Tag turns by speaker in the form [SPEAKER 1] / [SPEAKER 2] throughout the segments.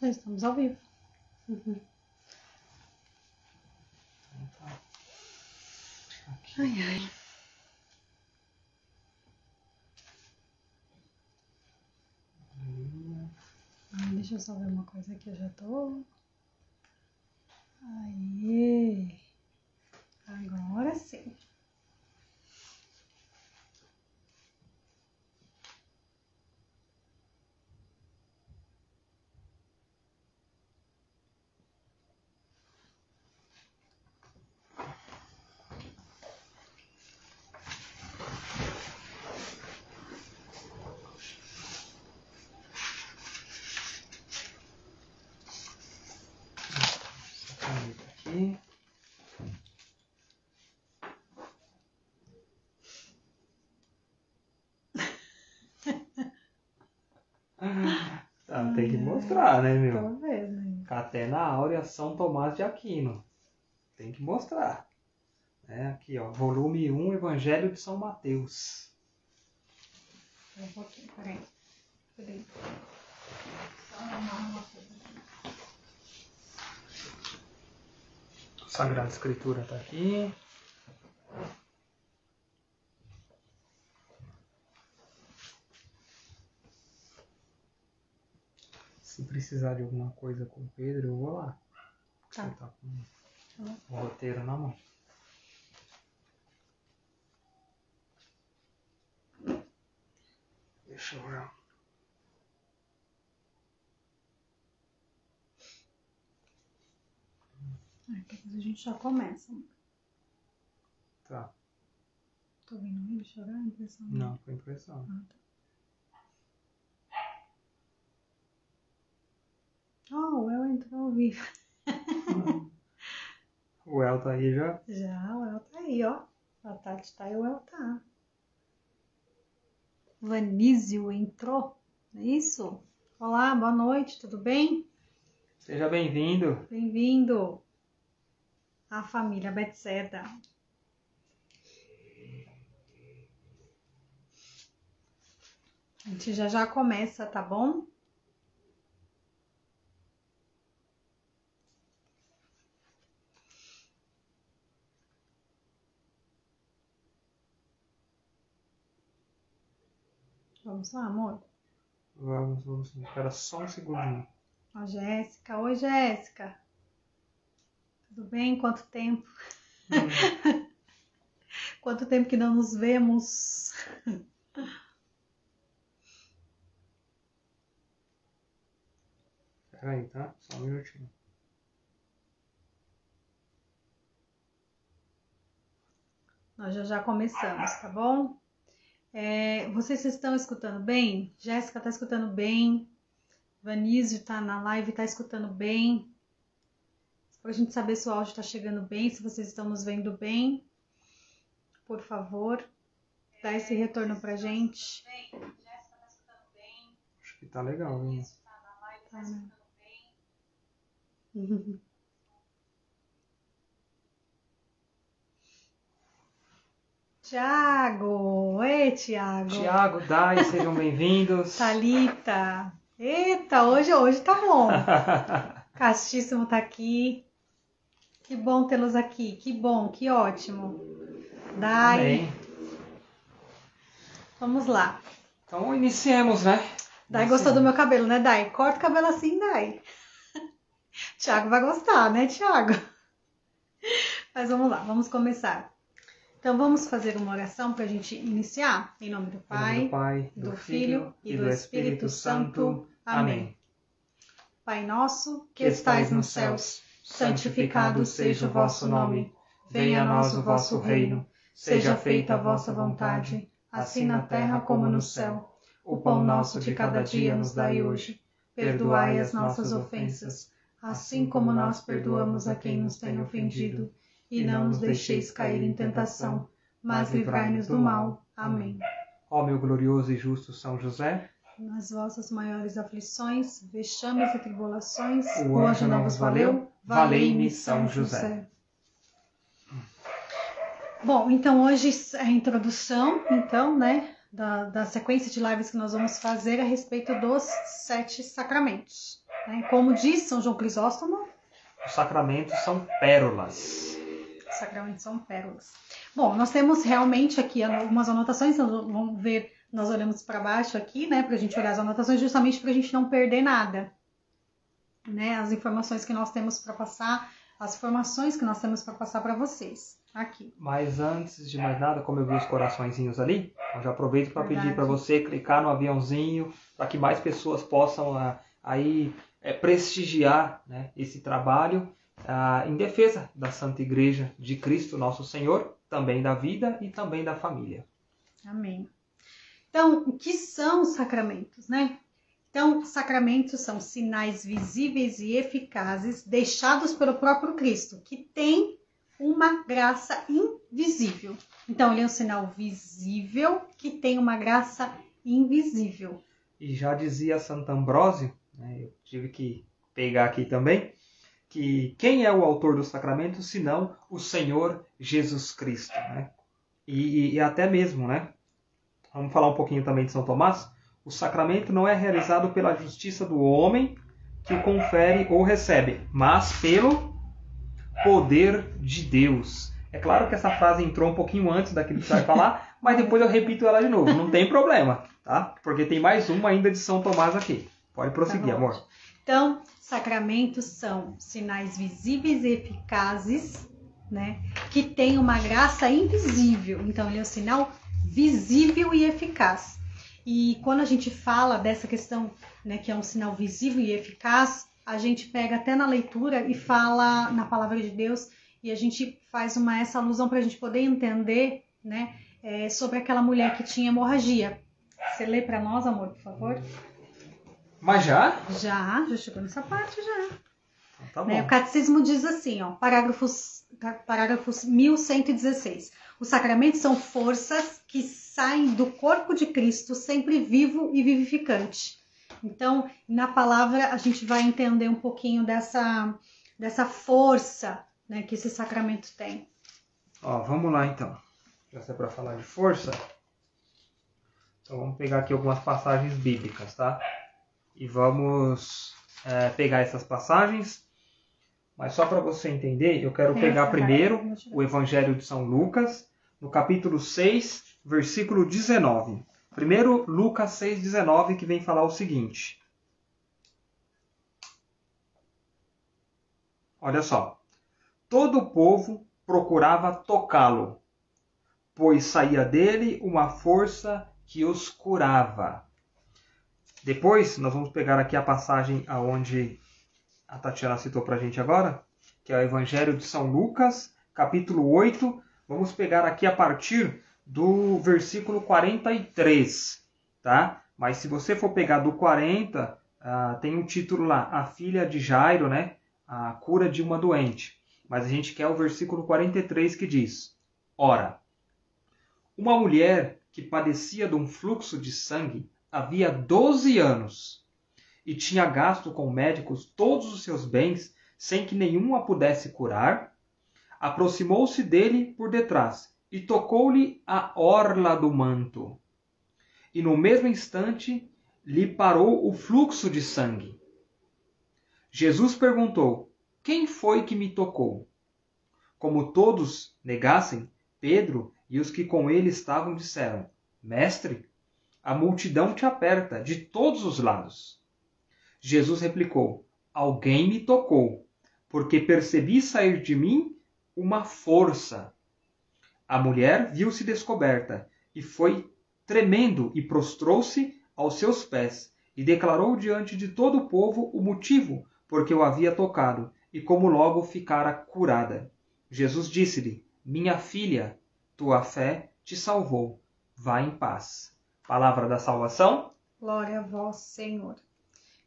[SPEAKER 1] Já estamos ao vivo. Ai, ai. Deixa eu só ver uma coisa aqui, eu já tô. Aí. Agora sim.
[SPEAKER 2] Aqui. Tem que mostrar, né, meu?
[SPEAKER 1] Tô vendo.
[SPEAKER 2] Catena Áurea, São Tomás de Aquino. Tem que mostrar. Aqui, ó, volume 1, Evangelho de São Mateus.
[SPEAKER 1] Um pouquinho, peraí. Só uma coisa.
[SPEAKER 2] Sagrada Escritura tá aqui. Se precisar de alguma coisa com o Pedro, eu vou lá.
[SPEAKER 1] Tá.
[SPEAKER 2] Você tá com o roteiro na mão. Deixa eu ver.
[SPEAKER 1] Depois a gente já começa.
[SPEAKER 2] Tá.
[SPEAKER 1] Tô vendo ele chorar, impressão?
[SPEAKER 2] Não, foi impressão.
[SPEAKER 1] Ah, tá. O El entrou ao vivo.
[SPEAKER 2] O El tá aí já?
[SPEAKER 1] Já, o El tá aí, ó. A Tati tá e o El tá. Vanísio entrou, é isso? Olá, boa noite, tudo bem?
[SPEAKER 2] Seja bem-vindo.
[SPEAKER 1] Bem-vindo à família Bethesda. A gente já começa, tá bom? Vamos lá, amor?
[SPEAKER 2] Vamos. Espera só um segundinho.
[SPEAKER 1] Ó, Jéssica. Oi, Jéssica. Tudo bem? Quanto tempo? Quanto tempo que não nos vemos?
[SPEAKER 2] Espera aí, tá? Só um minutinho.
[SPEAKER 1] Nós já começamos, tá bom? Vocês estão escutando bem? Jéssica tá escutando bem. Vanísio tá na live, tá escutando bem. Pra gente saber se o áudio tá chegando bem, se vocês estão nos vendo bem. Por favor, dá esse retorno pra gente. Jéssica tá escutando bem.
[SPEAKER 2] Acho que tá legal, hein?
[SPEAKER 1] Tá na live, tá escutando bem. Tiago! Oi, Tiago!
[SPEAKER 2] Tiago, Dai, sejam bem-vindos.
[SPEAKER 1] Thalita! Eita, hoje tá bom. Castíssimo tá aqui. Que bom tê-los aqui. Que bom, que ótimo. Dai.
[SPEAKER 2] Amém.
[SPEAKER 1] Vamos lá.
[SPEAKER 2] Então iniciemos, né?
[SPEAKER 1] Dai gostou do meu cabelo, né, Dai? Corta o cabelo assim, Dai. Tiago vai gostar, né, Tiago? Mas vamos lá, vamos começar. Então vamos fazer uma oração para a gente iniciar. Em nome do Pai,
[SPEAKER 2] do Filho e do Espírito Santo. Amém.
[SPEAKER 1] Pai nosso, que estais nos céus, santificado seja o vosso nome. Venha a nós o vosso reino. Seja feita a vossa vontade, assim na terra como no céu. O pão nosso de cada dia nos dai hoje. Perdoai as nossas ofensas, assim como nós perdoamos a quem nos tem ofendido. E não nos deixeis cair em tentação, mas livrai-nos do mal. Amém.
[SPEAKER 2] Ó meu glorioso e justo São José,
[SPEAKER 1] nas vossas maiores aflições, vexames e tribulações,
[SPEAKER 2] o anjo não vos valeu, valei-me São José.
[SPEAKER 1] Bom, então hoje é a introdução, então, né, da sequência de lives que nós vamos fazer a respeito dos 7 sacramentos. Né? Como diz São João Crisóstomo,
[SPEAKER 2] os sacramentos são pérolas.
[SPEAKER 1] Os sacramentos são pérolas. Bom, nós temos realmente aqui algumas anotações, então vamos ver, nós olhamos para baixo aqui, né, para a gente olhar as anotações, justamente para a gente não perder nada, né, as informações que nós temos para passar, as informações que nós temos para passar para vocês, aqui.
[SPEAKER 2] Mas antes de mais nada, como eu vi os coraçõezinhos ali, eu já aproveito para pedir para você clicar no aviãozinho, para que mais pessoas possam aí prestigiar, né, esse trabalho em defesa da Santa Igreja de Cristo Nosso Senhor, também da vida e também da família.
[SPEAKER 1] Amém. Então, o que são os sacramentos, né? Então, sacramentos são sinais visíveis e eficazes deixados pelo próprio Cristo, que tem uma graça invisível. Então, ele é um sinal visível que tem uma graça invisível.
[SPEAKER 2] E já dizia Santo Ambrósio, né, eu tive que pegar aqui também, que quem é o autor dos sacramentos, senão o Senhor Jesus Cristo, né? E até mesmo, né? Vamos falar um pouquinho também de São Tomás. O sacramento não é realizado pela justiça do homem que o confere ou recebe, mas pelo poder de Deus. É claro que essa frase entrou um pouquinho antes daquilo que você vai falar, mas depois eu repito ela de novo, não tem problema, tá? Porque tem mais uma ainda de São Tomás aqui. Pode prosseguir,
[SPEAKER 1] Tá bom.
[SPEAKER 2] amor.
[SPEAKER 1] Então, sacramentos são sinais visíveis e eficazes, né, que tem uma graça invisível. Então, ele é um sinal visível e eficaz. E quando a gente fala dessa questão, né, que é um sinal visível e eficaz, a gente pega até na leitura e fala na palavra de Deus e a gente faz essa alusão para a gente poder entender, né, sobre aquela mulher que tinha hemorragia. Você lê para nós, amor, por favor?
[SPEAKER 2] Mas já?
[SPEAKER 1] Já chegou nessa parte, já.
[SPEAKER 2] Então, tá bom.
[SPEAKER 1] O catecismo diz assim, ó, parágrafos 1116. Os sacramentos são forças que saem do corpo de Cristo, sempre vivo e vivificante. Então, na palavra, a gente vai entender um pouquinho dessa força, né, que esse sacramento tem.
[SPEAKER 2] Ó, vamos lá então. Já é para falar de força. Então vamos pegar aqui algumas passagens bíblicas, tá? E vamos pegar essas passagens. Mas só para você entender, eu quero pegar primeiro o Evangelho de São Lucas, no capítulo 6, versículo 19. Primeiro, Lucas 6,19, que vem falar o seguinte. Olha só. Todo o povo procurava tocá-lo, pois saía dele uma força que os curava. Depois, nós vamos pegar aqui a passagem aonde a Tatiana citou para a gente agora, que é o Evangelho de São Lucas, capítulo 8. Vamos pegar aqui a partir do versículo 43, tá? Mas se você for pegar do 40, tem um título lá, a filha de Jairo, né? A cura de uma doente. Mas a gente quer o versículo 43 que diz: Ora, uma mulher que padecia de um fluxo de sangue havia 12 anos e tinha gasto com médicos todos os seus bens sem que nenhum a pudesse curar, aproximou-se dele por detrás e tocou-lhe a orla do manto. E no mesmo instante lhe parou o fluxo de sangue. Jesus perguntou: Quem foi que me tocou? Como todos negassem, Pedro e os que com ele estavam disseram: Mestre, a multidão te aperta de todos os lados. Jesus replicou: Alguém me tocou, porque percebi sair de mim uma força. A mulher viu-se descoberta e foi tremendo e prostrou-se aos seus pés e declarou diante de todo o povo o motivo por que o havia tocado e como logo ficara curada. Jesus disse-lhe: Minha filha, tua fé te salvou. Vá em paz. Palavra da salvação.
[SPEAKER 1] Glória a vós, Senhor.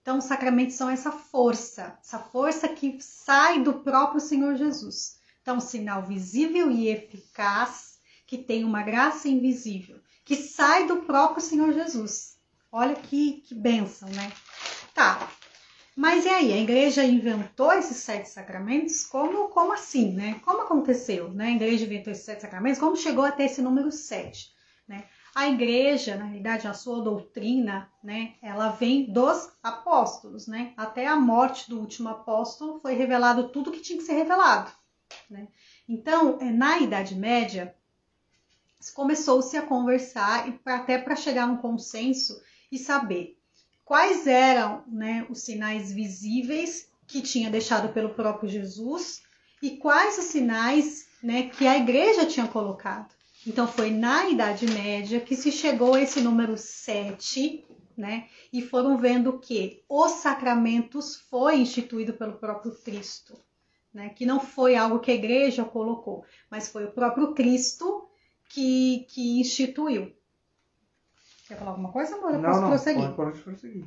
[SPEAKER 1] Então, os sacramentos são essa força que sai do próprio Senhor Jesus. Então, sinal visível e eficaz, que tem uma graça invisível, que sai do próprio Senhor Jesus. Olha que bênção, né? Tá, mas e aí? A igreja inventou esses 7 sacramentos? Como assim, né? Como aconteceu, né? A igreja inventou esses 7 sacramentos? Como chegou até esse número 7, né? A igreja, na realidade, a sua doutrina, né, ela vem dos apóstolos, né? Até a morte do último apóstolo foi revelado tudo que tinha que ser revelado, né? Então, na Idade Média, começou-se a conversar e até para chegar num consenso e saber quais eram, né, os sinais visíveis que tinha deixado pelo próprio Jesus e quais os sinais, né, que a igreja tinha colocado. Então foi na Idade Média que se chegou a esse número 7, né, e foram vendo que os sacramentos foi instituído pelo próprio Cristo, né, que não foi algo que a igreja colocou, mas foi o próprio Cristo que instituiu. Quer falar alguma coisa, amor? Eu posso prosseguir?
[SPEAKER 2] Pode prosseguir.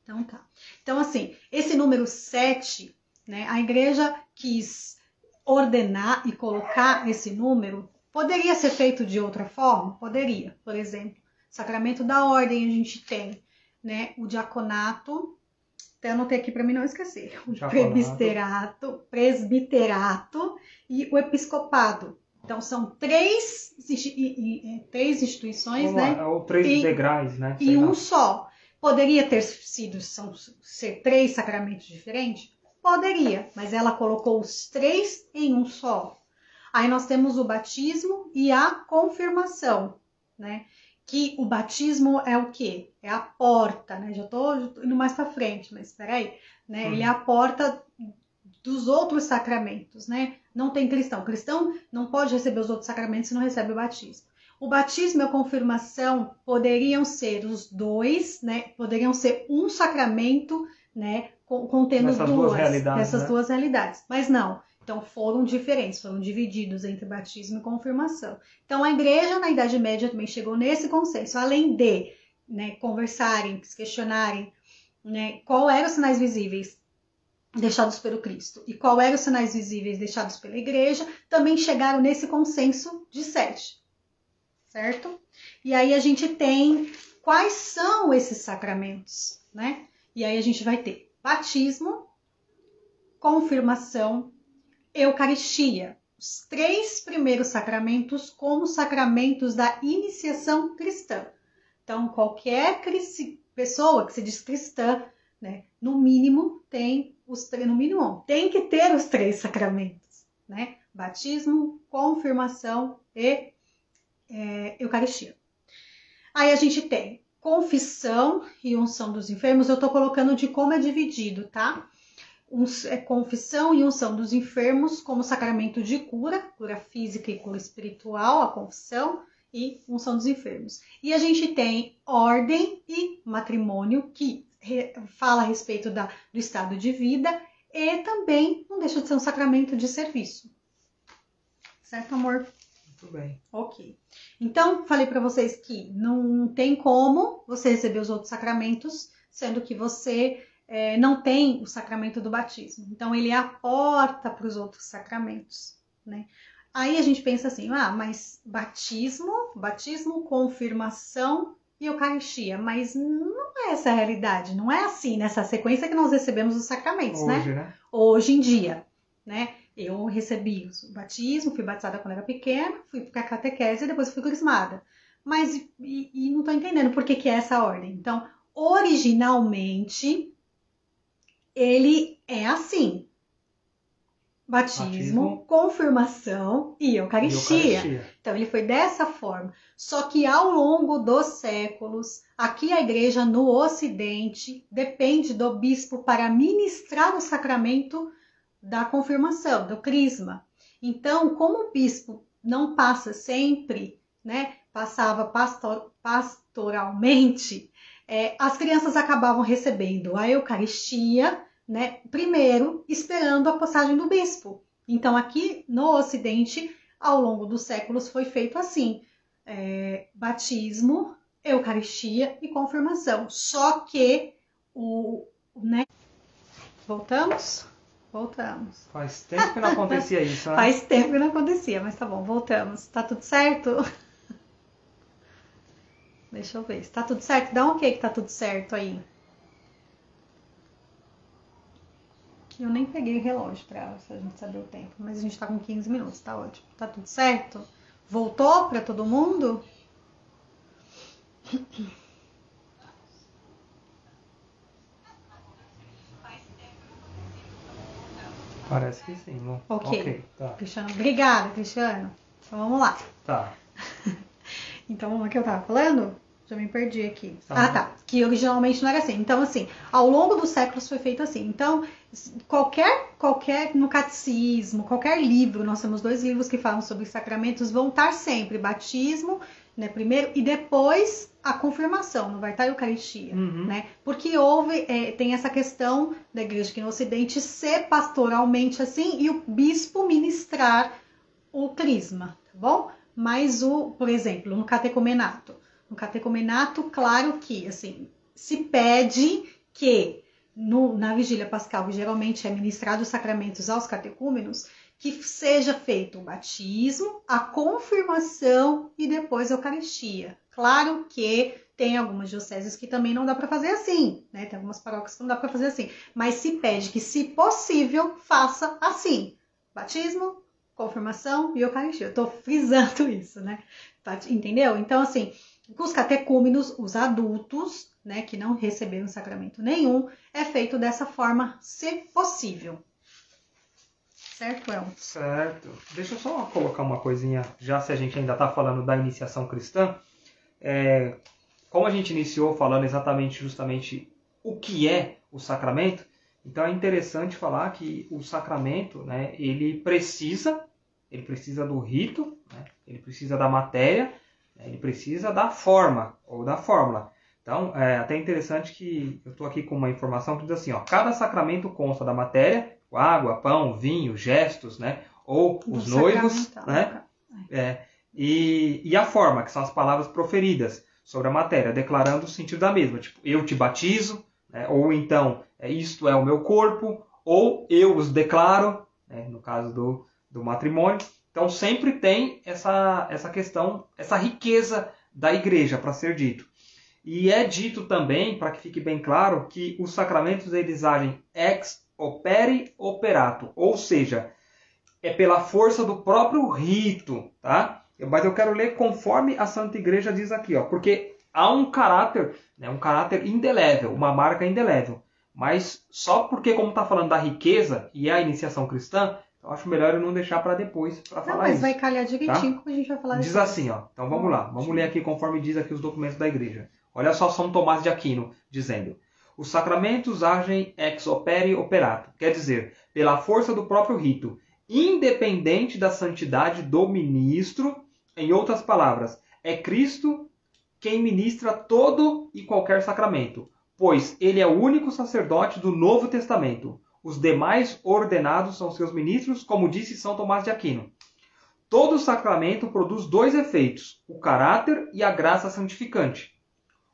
[SPEAKER 1] Então tá. Então, assim, esse número 7, né, a igreja quis ordenar e colocar esse número. Poderia ser feito de outra forma? Poderia. Por exemplo, sacramento da ordem a gente tem, né, o diaconato, até anotei aqui para mim não esquecer, o presbiterato e o episcopado. Então, são três instituições, né?
[SPEAKER 2] Ou 3 degraus, né?
[SPEAKER 1] E um só. Poderia ter sido ser 3 sacramentos diferentes? Poderia, mas ela colocou os 3 em um só. Aí nós temos o batismo e a confirmação, né? Que o batismo é o quê? É a porta, né? Já estou indo mais para frente, mas espera aí, né? Ele é a porta dos outros sacramentos, né? Não tem cristão. O cristão não pode receber os outros sacramentos se não recebe o batismo. O batismo e a confirmação poderiam ser os dois, né? Poderiam ser um sacramento, né? Contendo essas duas realidades. Mas não. Então foram diferentes, foram divididos entre batismo e confirmação. Então a igreja na Idade Média também chegou nesse consenso. Além de, né, conversarem, se questionarem, né, qual eram os sinais visíveis deixados pelo Cristo e qual eram os sinais visíveis deixados pela igreja, também chegaram nesse consenso de 7, certo? E aí a gente tem quais são esses sacramentos, né? E aí a gente vai ter batismo, confirmação, Eucaristia, os 3 primeiros sacramentos como sacramentos da iniciação cristã. Então, qualquer pessoa que se diz cristã, né, no mínimo tem que ter os 3 sacramentos, né? Batismo, confirmação e Eucaristia. Aí a gente tem confissão e unção dos enfermos. Eu tô colocando de como é dividido, tá? Confissão e unção dos enfermos como sacramento de cura física e cura espiritual, a confissão e unção dos enfermos. E a gente tem ordem e matrimônio, que fala a respeito do estado de vida e também não deixa de ser um sacramento de serviço. Certo, amor?
[SPEAKER 2] Muito bem.
[SPEAKER 1] Ok. Então, falei para vocês que não tem como você receber os outros sacramentos, sendo que você não tem o sacramento do batismo. Então, ele é a porta para os outros sacramentos, né? Aí a gente pensa assim, mas batismo, confirmação e Eucaristia. Mas não é essa a realidade, não é assim, nessa sequência que nós recebemos os sacramentos,
[SPEAKER 2] né?
[SPEAKER 1] Hoje em dia, né? Eu recebi o batismo, fui batizada quando era pequena, fui para a catequese e depois fui crismada. Mas não estou entendendo por que é essa ordem. Então, originalmente, ele é assim. Batismo, confirmação e Eucaristia. Então, ele foi dessa forma. Só que ao longo dos séculos, aqui a igreja no Ocidente depende do bispo para ministrar o sacramento da confirmação, do crisma. Então, como o bispo não passa sempre, né, passava pastoralmente, as crianças acabavam recebendo a Eucaristia, né, primeiro esperando a passagem do bispo. Então, aqui no Ocidente, ao longo dos séculos, foi feito assim: batismo, Eucaristia e confirmação. Só que né? Voltamos.
[SPEAKER 2] Faz tempo que não acontecia isso, né?
[SPEAKER 1] Faz tempo que não acontecia, mas tá bom, voltamos. Tá tudo certo? Deixa eu ver. Se tá tudo certo, dá um ok que tá tudo certo aí. Eu nem peguei o relógio pra gente saber o tempo, mas a gente tá com 15 minutos, tá ótimo. Tá tudo certo? Voltou pra todo mundo?
[SPEAKER 2] Parece que sim. Bom,
[SPEAKER 1] Ok.
[SPEAKER 2] Tá.
[SPEAKER 1] Cristiano, obrigada, Cristiano. Então vamos lá.
[SPEAKER 2] Tá.
[SPEAKER 1] Então, o que eu tava falando? Já me perdi aqui.
[SPEAKER 2] Tá.
[SPEAKER 1] Tá. Que originalmente não era assim. Então, assim, ao longo dos séculos foi feito assim. Então, no catecismo, qualquer livro, nós temos 2 livros que falam sobre sacramentos, vão estar sempre batismo, né, primeiro, e depois a confirmação, não vai estar a Eucaristia, né? Porque tem essa questão da igreja aqui no Ocidente ser pastoralmente assim e o bispo ministrar o crisma, tá bom? Mas por exemplo, no catecumenato. No catecumenato, claro que, assim, se pede que na vigília pascal, que geralmente é ministrado os sacramentos aos catecúmenos, que seja feito o batismo, a confirmação e depois a Eucaristia. Claro que tem algumas dioceses que também não dá para fazer assim, né? Tem algumas paróquias que não dá para fazer assim. Mas se pede que, se possível, faça assim. Batismo, confirmação e Eucaristia. Eu tô frisando isso, né? Entendeu? Então, assim, os catecúmenos, os adultos, né, que não receberam sacramento nenhum, é feito dessa forma, se possível. Certo, El?
[SPEAKER 2] Certo. Deixa eu só colocar uma coisinha, já se a gente ainda está falando da iniciação cristã. Como a gente iniciou falando justamente o que é o sacramento, então é interessante falar que o sacramento, né, ele precisa do rito, né, ele precisa da matéria, né, ele precisa da forma ou da fórmula. Então, é até interessante que eu estou aqui com uma informação que diz assim, ó, cada sacramento consta da matéria, água, pão, vinho, gestos, né, ou os noivos, né, e a forma, que são as palavras proferidas sobre a matéria, declarando o sentido da mesma, tipo, eu te batizo, né, ou então, isto é o meu corpo, ou eu os declaro, né, no caso do matrimônio. Então sempre tem essa questão, essa riqueza da igreja para ser dito. E é dito também, para que fique bem claro, que os sacramentos eles agem ex opere operato, ou seja, é pela força do próprio rito, tá? Mas eu quero ler conforme a Santa Igreja diz aqui, ó, porque há um caráter, né, um caráter indelével, uma marca indelével. Mas só porque, como está falando da riqueza e é a iniciação cristã, eu acho melhor eu não deixar para depois para falar isso.
[SPEAKER 1] Mas vai calhar direitinho, tá? Como a gente vai falar
[SPEAKER 2] diz depois. Assim, ó. Então vamos lá. Vamos ler aqui conforme diz aqui os documentos da igreja. Olha só São Tomás de Aquino dizendo: os sacramentos agem ex opere operato, quer dizer, pela força do próprio rito, independente da santidade do ministro. Em outras palavras, é Cristo quem ministra todo e qualquer sacramento, pois ele é o único sacerdote do Novo Testamento. Os demais ordenados são seus ministros, como disse São Tomás de Aquino. Todo sacramento produz 2 efeitos, o caráter e a graça santificante.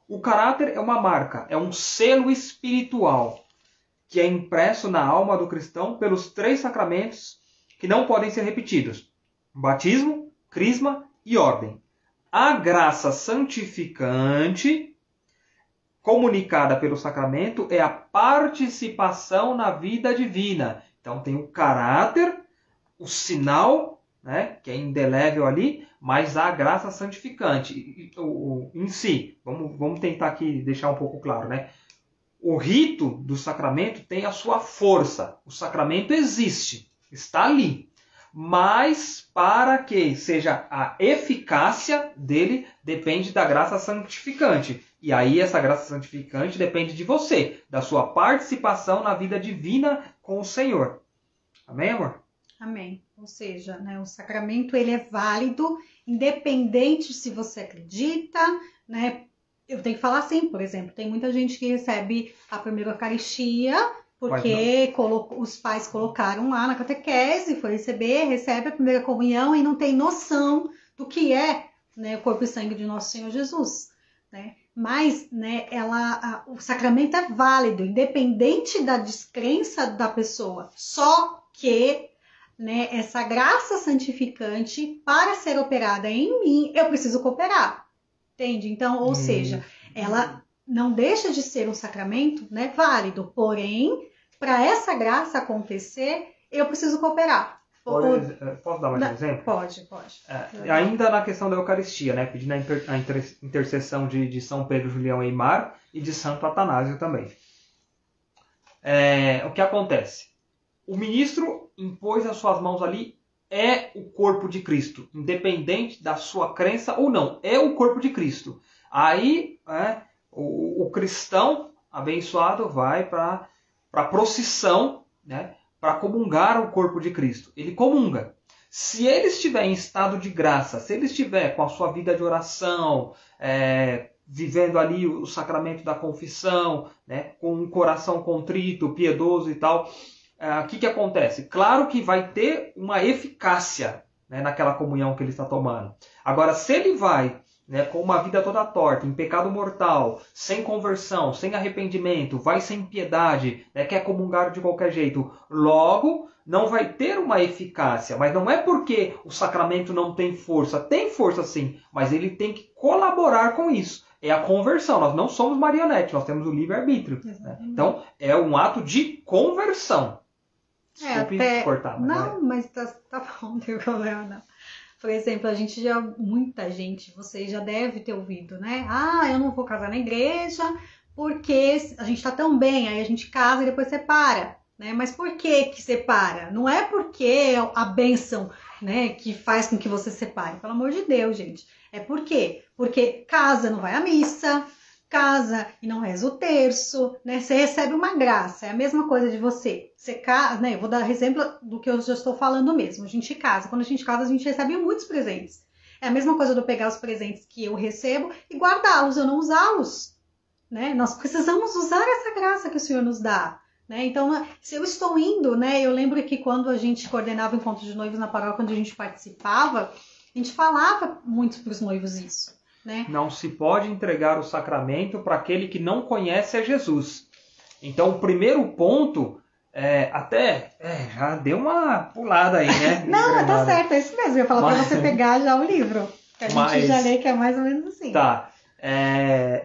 [SPEAKER 2] O caráter é uma marca, é um selo espiritual, que é impresso na alma do cristão pelos 3 sacramentos que não podem ser repetidos: batismo, crisma e ordem. A graça santificante, comunicada pelo sacramento, é a participação na vida divina. Então tem o caráter, o sinal, né, que é indelével ali, mas a graça santificante em si. Vamos tentar aqui deixar um pouco claro, né? O rito do sacramento tem a sua força. O sacramento existe, está ali. Mas para que seja a eficácia dele, depende da graça santificante. E aí essa graça santificante depende de você, da sua participação na vida divina com o Senhor. Amém, amor?
[SPEAKER 1] Amém. Ou seja, né, o sacramento ele é válido, independente se você acredita, né? Eu tenho que falar assim, por exemplo, tem muita gente que recebe a primeira Eucaristia porque os pais colocaram lá na catequese, foi recebe a primeira comunhão e não tem noção do que é, né, o corpo e sangue de nosso Senhor Jesus, né? Mas, né, o sacramento é válido, independente da descrença da pessoa, só que, né, essa graça santificante, para ser operada em mim, eu preciso cooperar, entende? Então, ou seja, ela não deixa de ser um sacramento, né, válido, porém, para essa graça acontecer, eu preciso cooperar.
[SPEAKER 2] Posso dar mais um exemplo?
[SPEAKER 1] Pode.
[SPEAKER 2] Ainda na questão da Eucaristia, né? Pedindo a intercessão de São Pedro, Julião e Eimar e de Santo Atanásio também. O que acontece? O ministro impôs as suas mãos ali, é o corpo de Cristo, independente da sua crença ou não, é o corpo de Cristo. Aí o cristão abençoado vai para a procissão, né, para comungar o corpo de Cristo. Ele comunga. Se ele estiver em estado de graça, se ele estiver com a sua vida de oração, vivendo ali o sacramento da confissão, né, com um coração contrito, piedoso e tal, o que acontece? Claro que vai ter uma eficácia, né, naquela comunhão que ele está tomando. Agora, se ele vai, né, com uma vida toda torta, em pecado mortal, sem conversão, sem arrependimento, vai sem piedade, né, quer comungar de qualquer jeito, logo não vai ter uma eficácia. Mas não é porque o sacramento não tem força sim, mas ele tem que colaborar com isso. É a conversão, nós não somos marionete, nós temos o livre-arbítrio. Né? Então, é um ato de conversão. Desculpe cortar.
[SPEAKER 1] Mas tá bom, não tem problema não. Por exemplo, muita gente, você já deve ter ouvido, né? Eu não vou casar na igreja porque a gente tá tão bem, aí a gente casa e depois separa, né? Mas por que separa? Não é porque a bênção, né, que faz com que você separe, pelo amor de Deus, gente. É por quê? Porque casa, não vai à missa, casa e não reza o terço, né? Você recebe uma graça, é a mesma coisa de você casa, né? Eu vou dar exemplo do que eu já estou falando mesmo. A gente casa, quando a gente casa, a gente recebe muitos presentes. É a mesma coisa de eu pegar os presentes que eu recebo e guardá-los, eu não usá-los, né? Nós precisamos usar essa graça que o Senhor nos dá, né? Então, se eu estou indo, né? Eu lembro que quando a gente coordenava o encontro de noivos na paróquia, quando a gente participava, a gente falava muito para os noivos isso. Né?
[SPEAKER 2] Não se pode entregar o sacramento para aquele que não conhece a Jesus. Então, o primeiro ponto, já deu uma pulada aí, né?
[SPEAKER 1] Não, tá certo, é isso mesmo. Eu ia falar para você pegar já o livro, que a gente já lê, que é mais ou menos assim.
[SPEAKER 2] Tá.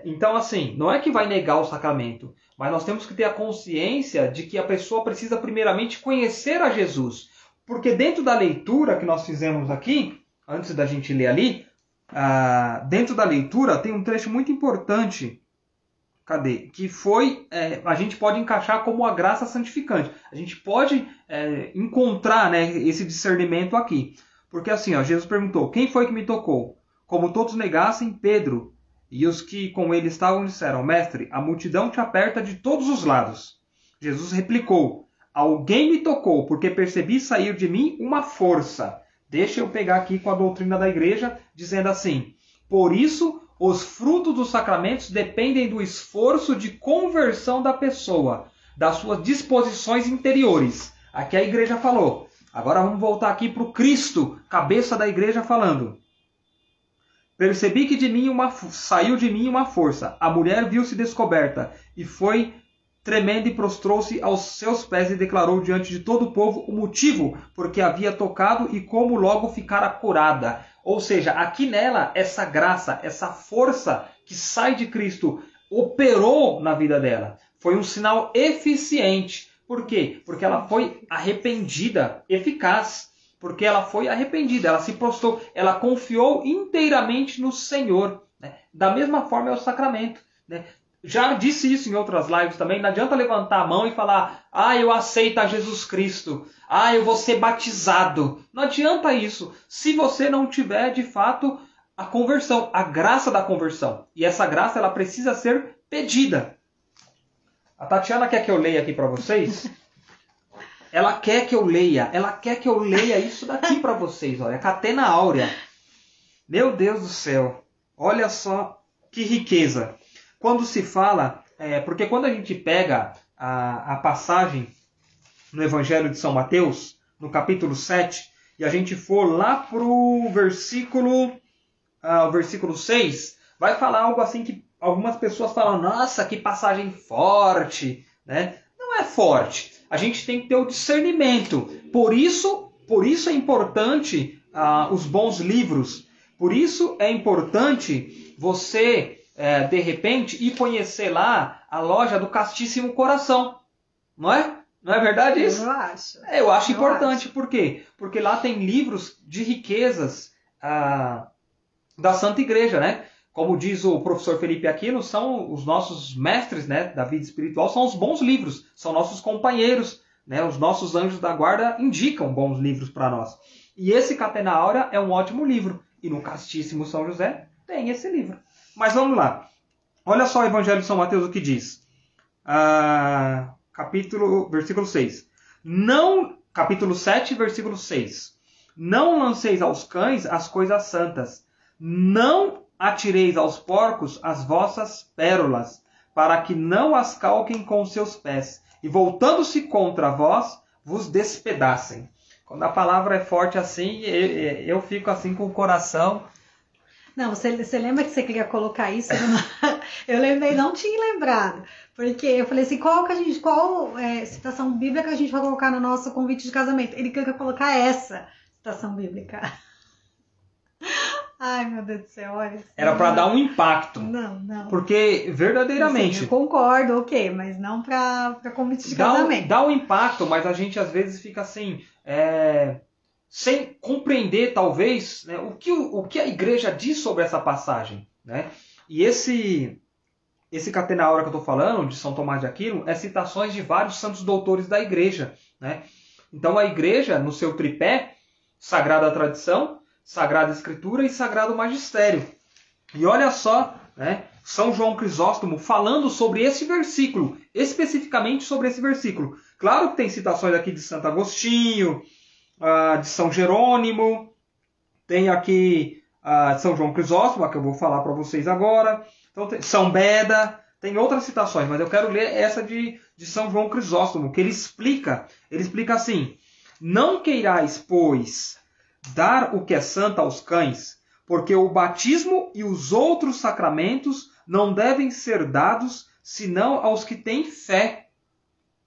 [SPEAKER 2] Então, assim, não é que vai negar o sacramento, mas nós temos que ter a consciência de que a pessoa precisa primeiramente conhecer a Jesus. Porque dentro da leitura que nós fizemos aqui, antes da gente ler ali, dentro da leitura tem um trecho muito importante, que foi, a gente pode encaixar como a graça santificante. A gente pode encontrar, né, esse discernimento aqui. Porque assim, Jesus perguntou, quem foi que me tocou? Como todos negassem, Pedro e os que com ele estavam disseram, mestre, a multidão te aperta de todos os lados. Jesus replicou, alguém me tocou, porque percebi sair de mim uma força. Deixa eu pegar aqui com a doutrina da igreja, dizendo assim, por isso os frutos dos sacramentos dependem do esforço de conversão da pessoa, das suas disposições interiores. Aqui a igreja falou. Agora vamos voltar aqui para o Cristo, cabeça da igreja, falando. Percebi que saiu de mim uma força. A mulher viu-se descoberta e foi tremendo e prostrou-se aos seus pés e declarou diante de todo o povo o motivo porque havia tocado e como logo ficara curada. Ou seja, aqui nela, essa graça, essa força que sai de Cristo operou na vida dela. Foi um sinal eficiente. Por quê? Porque ela foi arrependida, eficaz. Porque ela foi arrependida, ela se prostrou, ela confiou inteiramente no Senhor. Né? Da mesma forma é o sacramento. Né? Já disse isso em outras lives também. Não adianta levantar a mão e falar, eu aceito a Jesus Cristo. Eu vou ser batizado. Não adianta isso. Se você não tiver, de fato, a conversão, a graça da conversão. E essa graça, ela precisa ser pedida. A Tatiana quer que eu leia aqui para vocês. Ela quer que eu leia isso daqui para vocês. Olha, Catena Áurea. Meu Deus do céu. Olha só que riqueza. Quando se fala, porque quando a gente pega a passagem no Evangelho de São Mateus, no capítulo 7, e a gente for lá para o versículo 6, vai falar algo assim que algumas pessoas falam, nossa, que passagem forte, né? Não é forte. A gente tem que ter o discernimento. Por isso é importante os bons livros. Por isso é importante você, de repente, ir conhecer lá a loja do Castíssimo Coração. Não é? Não é verdade isso?
[SPEAKER 1] Eu acho.
[SPEAKER 2] Eu acho importante. Por quê? Porque lá tem livros de riquezas da Santa Igreja, né? Como diz o professor Felipe Aquino, são os nossos mestres, né, da vida espiritual, são os bons livros, são nossos companheiros, né? Os nossos anjos da guarda indicam bons livros para nós. E esse Catena Áurea é um ótimo livro. E no Castíssimo São José tem esse livro. Mas vamos lá. Olha só o Evangelho de São Mateus o que diz. Versículo 6. Capítulo 7, versículo 6. Não lanceis aos cães as coisas santas. Não atireis aos porcos as vossas pérolas, para que não as calquem com os seus pés. E voltando-se contra vós, vos despedacem. Quando a palavra é forte assim, eu fico assim com o coração.
[SPEAKER 1] Não, você lembra que você queria colocar isso? Eu lembrei, não tinha lembrado. Porque eu falei assim, qual citação bíblica a gente vai colocar no nosso convite de casamento? Ele queria colocar essa citação bíblica. Ai, meu Deus do céu, olha.
[SPEAKER 2] Era para dar um impacto.
[SPEAKER 1] Não.
[SPEAKER 2] Porque, verdadeiramente...
[SPEAKER 1] Sim, eu concordo, ok, mas não para convite de casamento.
[SPEAKER 2] Dá um impacto, mas a gente às vezes fica assim... sem compreender, talvez, né, o que a igreja diz sobre essa passagem. Né? E esse Catena Áurea que eu estou falando, de São Tomás de Aquino, é citações de vários santos doutores da igreja. Né? Então a igreja, no seu tripé, Sagrada Tradição, Sagrada Escritura e Sagrado Magistério. E olha só, né, São João Crisóstomo falando sobre esse versículo, especificamente sobre esse versículo. Claro que tem citações aqui de Santo Agostinho, de São Jerônimo, tem aqui São João Crisóstomo, que eu vou falar para vocês agora, então, São Beda, tem outras citações, mas eu quero ler essa de São João Crisóstomo, que ele explica assim: não queirais, pois, dar o que é santo aos cães, porque o batismo e os outros sacramentos não devem ser dados senão aos que têm fé.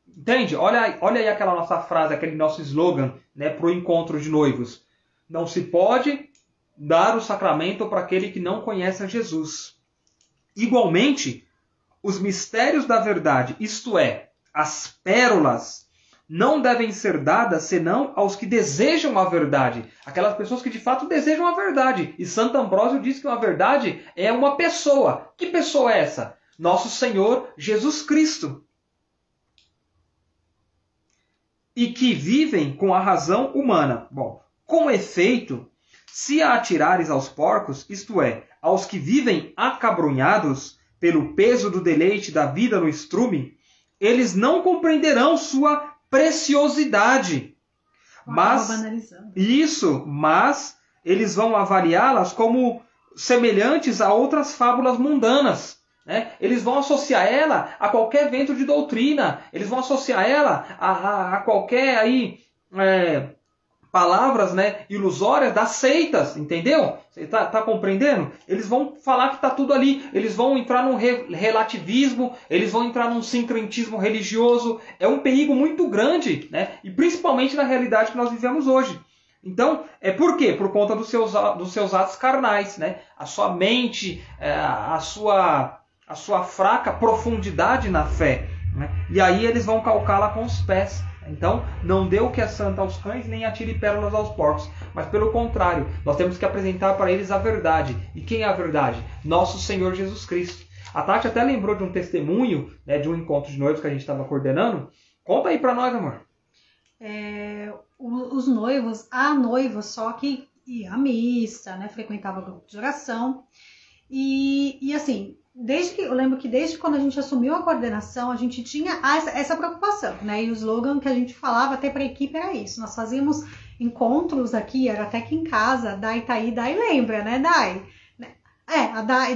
[SPEAKER 2] Entende? Olha aí aquela nossa frase, aquele nosso slogan, né, para o encontro de noivos. Não se pode dar o sacramento para aquele que não conhece a Jesus. Igualmente, os mistérios da verdade, isto é, as pérolas, não devem ser dadas senão aos que desejam a verdade. Aquelas pessoas que de fato desejam a verdade. E Santo Ambrósio diz que a verdade é uma pessoa. Que pessoa é essa? Nosso Senhor Jesus Cristo. E que vivem com a razão humana. Bom, com efeito, se a atirares aos porcos, isto é, aos que vivem acabrunhados pelo peso do deleite da vida no estrume, eles não compreenderão sua preciosidade. Mas eles vão avaliá-las como semelhantes a outras fábulas mundanas. Né? Eles vão associar ela a qualquer vento de doutrina. Eles vão associar ela a qualquer palavras, né, ilusórias das seitas, entendeu? Você está compreendendo? Eles vão falar que está tudo ali. Eles vão entrar num relativismo, eles vão entrar num sincretismo religioso. É um perigo muito grande, né? E principalmente na realidade que nós vivemos hoje. Então, por quê? Por conta dos seus atos carnais, né? A sua mente, a sua fraca profundidade na fé. Né? E aí eles vão calcá-la com os pés. Então, não dê o que é santo aos cães, nem atire pérolas aos porcos. Mas pelo contrário, nós temos que apresentar para eles a verdade. E quem é a verdade? Nosso Senhor Jesus Cristo. A Tati até lembrou de um testemunho, né, de um encontro de noivos que a gente estava coordenando. Conta aí para nós, amor.
[SPEAKER 1] Os noivos, a noiva só que ia à missa, né, frequentava grupo de oração. E assim... eu lembro que desde quando a gente assumiu a coordenação, a gente tinha essa preocupação, né? E o slogan que a gente falava até para a equipe era isso. Nós fazíamos encontros aqui, era até que em casa, Dai tá aí, Dai lembra, né, Dai? A Dai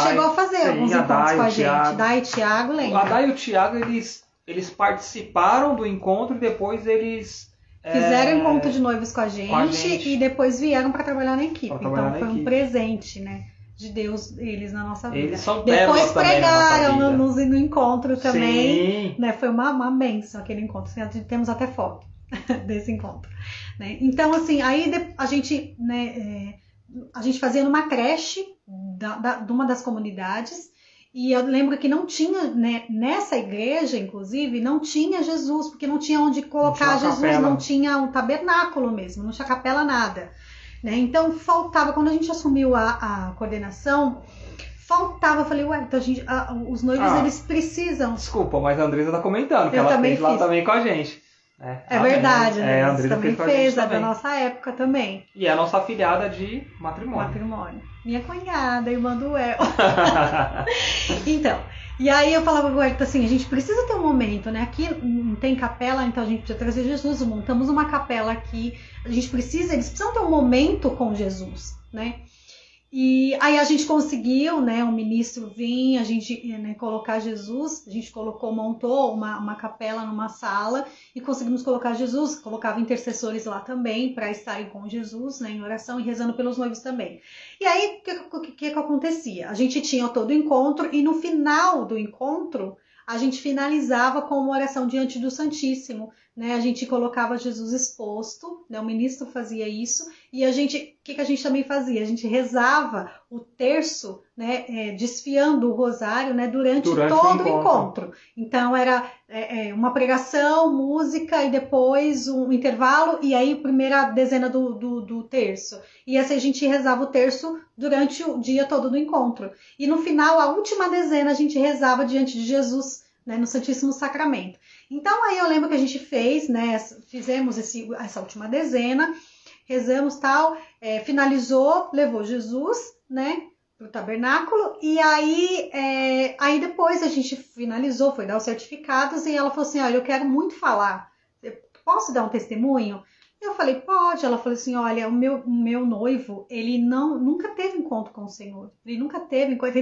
[SPEAKER 1] chegou a fazer alguns encontros com a gente. Dai e Tiago lembra.
[SPEAKER 2] A Dai e o Tiago, eles participaram do encontro e depois eles...
[SPEAKER 1] Fizeram encontro de noivos com a gente e depois vieram para trabalhar na equipe. Então foi um presente, né? De Deus, eles na nossa vida.
[SPEAKER 2] Eles são
[SPEAKER 1] depois pregaram no encontro também.
[SPEAKER 2] Sim.
[SPEAKER 1] Né? Foi uma bênção aquele encontro. Temos até foto desse encontro. Né? Então, assim, aí a gente, né, a gente fazia numa creche de uma das comunidades E eu lembro que não tinha, né, nessa igreja, inclusive, não tinha Jesus, porque não tinha onde colocar Jesus,
[SPEAKER 2] capela.
[SPEAKER 1] não tinha um tabernáculo mesmo, não tinha capela, nada. Né? Então faltava, quando a gente assumiu a coordenação, faltava, eu falei, ué, então os noivos eles precisam.
[SPEAKER 2] Desculpa, mas a Andresa tá comentando que
[SPEAKER 1] Eu
[SPEAKER 2] ela
[SPEAKER 1] também
[SPEAKER 2] fez lá
[SPEAKER 1] fiz.
[SPEAKER 2] também com a gente.
[SPEAKER 1] É verdade,
[SPEAKER 2] né?
[SPEAKER 1] a
[SPEAKER 2] A Andresa
[SPEAKER 1] também fez, a da nossa época também.
[SPEAKER 2] E é a nossa afilhada de matrimônio.
[SPEAKER 1] Minha cunhada, irmã do El. Então, e aí eu falava pro Hélio assim, a gente precisa ter um momento, né? Aqui não tem capela, então a gente precisa trazer Jesus, montamos uma capela aqui, eles precisam ter um momento com Jesus, né? E aí a gente conseguiu, né, um ministro vir, a gente, né, colocar Jesus, a gente montou uma capela numa sala e conseguimos colocar Jesus, colocava intercessores lá também para estarem com Jesus, né, em oração e rezando pelos noivos também. E aí, o que acontecia? A gente tinha todo o encontro e no final do encontro, a gente finalizava com uma oração diante do Santíssimo, né? A gente colocava Jesus exposto, né? O ministro fazia isso, e o que a gente também fazia? A gente rezava o terço, né? Desfiando o rosário, né? Durante todo o encontro. Então era uma pregação, música e depois um intervalo, e aí a primeira dezena do terço. E assim a gente rezava o terço durante o dia todo do encontro. E no final, a última dezena, a gente rezava diante de Jesus, né, no Santíssimo Sacramento. Então aí eu lembro que a gente fez, né, fizemos essa última dezena, rezamos tal, finalizou, levou Jesus, né, pro tabernáculo, e aí depois a gente finalizou, foi dar os certificados, e ela falou assim, olha, eu quero muito falar, posso dar um testemunho? Eu falei, pode. Ela falou assim, olha, o meu noivo, ele nunca teve encontro com o Senhor, ele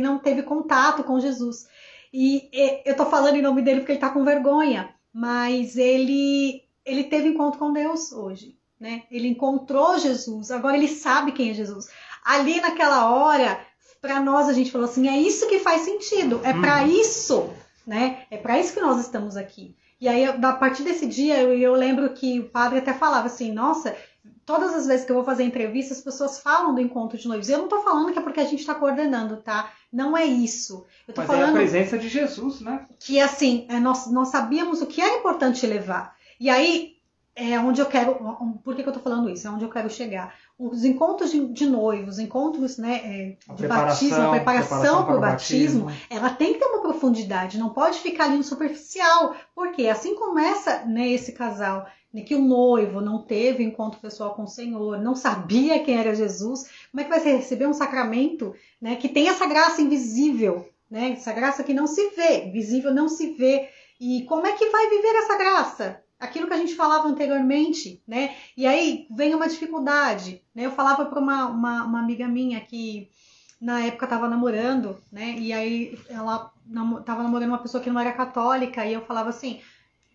[SPEAKER 1] não teve contato com Jesus. E eu tô falando em nome dele porque ele tá com vergonha, mas ele teve encontro com Deus hoje, né? Ele encontrou Jesus, agora ele sabe quem é Jesus. Ali naquela hora, para nós a gente falou assim, é isso que faz sentido, é para isso, né? É para isso que nós estamos aqui. E aí, a partir desse dia, eu lembro que o padre até falava assim, nossa, todas as vezes que eu vou fazer entrevista, as pessoas falam do encontro de noivos. Eu não tô falando que é porque a gente tá coordenando, tá? Não é isso. Eu tô
[SPEAKER 2] Mas
[SPEAKER 1] falando
[SPEAKER 2] é a presença de Jesus, né?
[SPEAKER 1] Que assim, nós sabíamos o que era importante levar. E aí, é onde eu quero... Por que eu tô falando isso? É onde eu quero chegar. Os encontros de noivos, encontros, né, de batismo, a preparação para o batismo, ela tem que ter uma profundidade, não pode ficar ali no superficial, porque assim começa, né, esse casal, né, que o noivo não teve encontro pessoal com o Senhor, não sabia quem era Jesus, como é que vai receber um sacramento, né, que tem essa graça invisível, né, essa graça que não se vê, visível não se vê, e como é que vai viver essa graça? Aquilo que a gente falava anteriormente, né? E aí vem uma dificuldade, né? Eu falava para uma amiga minha que na época estava namorando, né? E aí ela estava namorando uma pessoa que não era católica, e eu falava assim,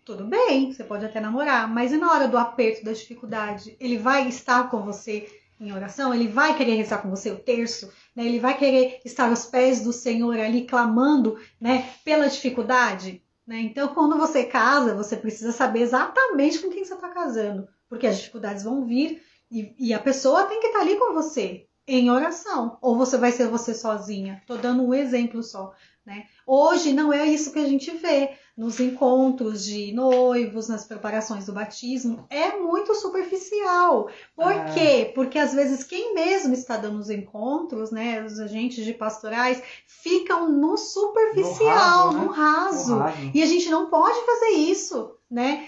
[SPEAKER 1] tudo bem, você pode até namorar, mas e na hora do aperto, da dificuldade, ele vai estar com você em oração? Ele vai querer rezar com você o terço? Né? Ele vai querer estar aos pés do Senhor ali clamando, né, pela dificuldade? Né? Então, quando você casa, você precisa saber exatamente com quem você está casando, porque as dificuldades vão vir e a pessoa tem que estar ali com você, em oração. Ou você vai ser você sozinha. Estou dando um exemplo só. Né? Hoje não é isso que a gente vê nos encontros de noivos, nas preparações do batismo. É muito superficial. Por quê? Porque às vezes quem mesmo está dando os encontros, né, os agentes de pastorais, ficam no superficial, no raso. E a gente não pode fazer isso, né?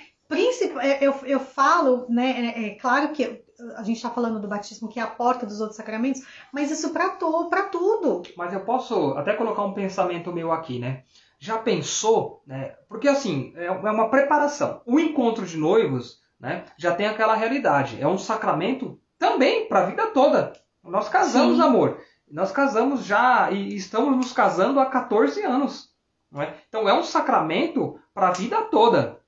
[SPEAKER 1] Eu falo, né, é claro que a gente está falando do batismo, que é a porta dos outros sacramentos, mas isso para tudo.
[SPEAKER 2] Mas eu posso até colocar um pensamento meu aqui, né? Já pensou, né? Porque assim, é uma preparação. O encontro de noivos, né, já tem aquela realidade. É um sacramento também para a vida toda. Nós casamos, sim, amor. Nós casamos já e estamos nos casando há 14 anos. Não é? Então é um sacramento para a vida toda.